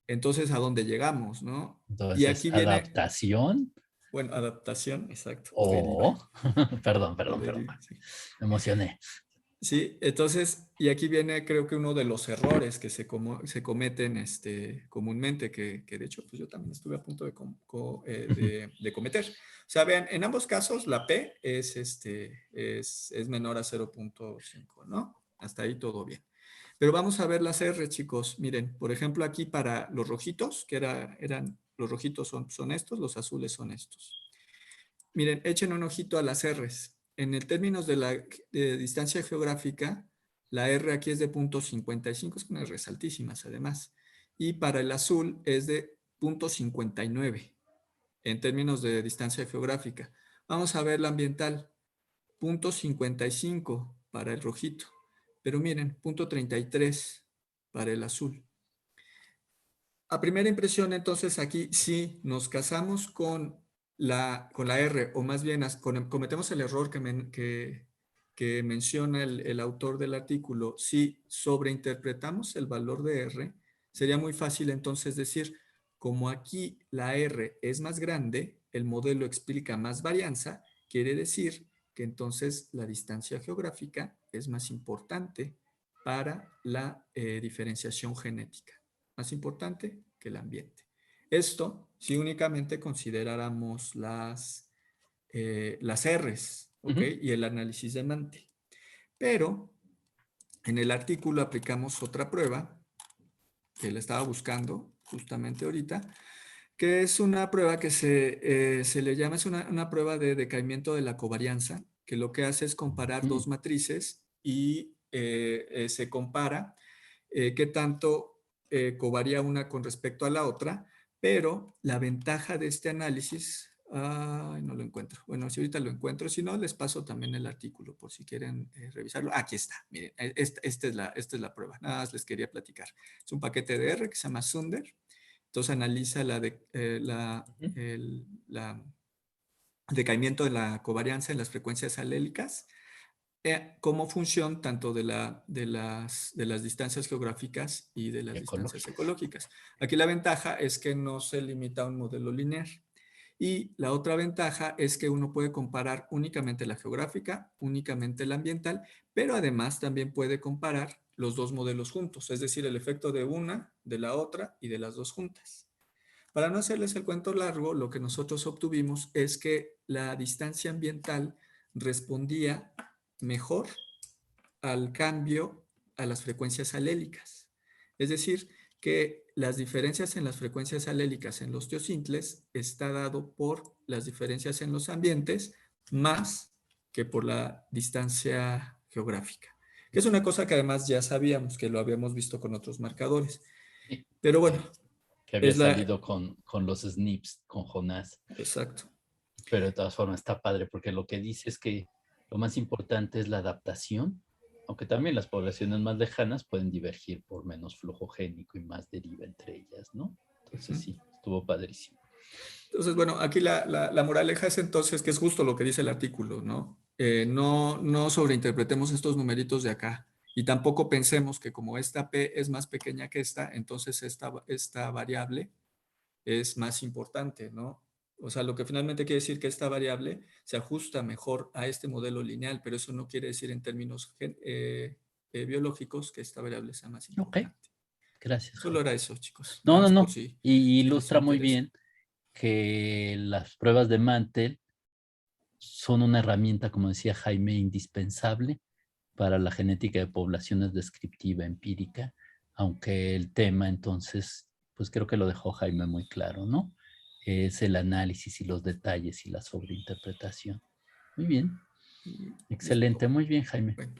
Entonces, ¿a dónde llegamos, no? Y Entonces, aquí viene... adaptación. Bueno, adaptación, exacto. Perdón. Sí. Me emocioné. Sí, entonces, y aquí viene creo que uno de los errores que se cometen comúnmente, que de hecho pues yo también estuve a punto de cometer. O sea, vean, en ambos casos la P es menor a 0.5, ¿no? Hasta ahí todo bien. Pero vamos a ver las R, chicos. Miren, por ejemplo, aquí para los rojitos, los rojitos son estos, los azules son estos. Miren, echen un ojito a las R's. En el términos de distancia geográfica, la R aquí es de 0.55, es unas R's altísimas además. Y para el azul es de 0.59 en términos de distancia geográfica. Vamos a ver la ambiental, 0.55 para el rojito. Pero miren, 0.33 para el azul. A primera impresión, entonces, aquí sí nos casamos con la R, o más bien cometemos el error que menciona el autor del artículo. Si sobreinterpretamos el valor de R, sería muy fácil entonces decir, como aquí la R es más grande, el modelo explica más varianza, quiere decir que entonces la distancia geográfica es más importante para la diferenciación genética. Más importante que el ambiente. Esto si únicamente consideráramos las R's, ¿ok? Y el análisis de Mantel. Pero en el artículo aplicamos otra prueba que le estaba buscando justamente ahorita, que es una prueba que se le llama, es una prueba de decaimiento de la covarianza, que lo que hace es comparar dos matrices y se compara qué tanto covaría una con respecto a la otra, pero la ventaja de este análisis, no lo encuentro. Bueno, si ahorita lo encuentro, si no, les paso también el artículo por si quieren revisarlo. Aquí está, miren, esta es la prueba, nada más les quería platicar. Es un paquete de R que se llama Sunder, entonces analiza el decaimiento de la covarianza en las frecuencias alélicas como función tanto de las distancias geográficas y de las distancias ecológicas. Aquí la ventaja es que no se limita a un modelo lineal. Y la otra ventaja es que uno puede comparar únicamente la geográfica, únicamente la ambiental, pero además también puede comparar los dos modelos juntos, es decir, el efecto de una, de la otra y de las dos juntas. Para no hacerles el cuento largo, lo que nosotros obtuvimos es que la distancia ambiental respondía mejor al cambio a las frecuencias alélicas. Es decir, que las diferencias en las frecuencias alélicas en los teocintles está dado por las diferencias en los ambientes más que por la distancia geográfica. Que es una cosa que además ya sabíamos, que lo habíamos visto con otros marcadores. Pero bueno. Que había salido con los SNPs, con Jonás. Exacto. Pero de todas formas está padre, porque lo que dice es que lo más importante es la adaptación, aunque también las poblaciones más lejanas pueden divergir por menos flujo génico y más deriva entre ellas, ¿no? Entonces sí, estuvo padrísimo. Entonces, bueno, aquí la moraleja es entonces que es justo lo que dice el artículo, ¿no? No sobreinterpretemos estos numeritos de acá y tampoco pensemos que como esta P es más pequeña que esta, entonces esta variable es más importante, ¿no? O sea, lo que finalmente quiere decir que esta variable se ajusta mejor a este modelo lineal, pero eso no quiere decir en términos biológicos que esta variable sea más importante. Ok, gracias. Solo era eso, chicos. No. Si, y ilustra muy bien que las pruebas de Mantel son una herramienta, como decía Jaime, indispensable para la genética de poblaciones descriptiva empírica, aunque el tema entonces, pues creo que lo dejó Jaime muy claro, ¿no? Es el análisis y los detalles y la sobreinterpretación. Muy bien. Excelente, muy bien, Jaime. Bueno,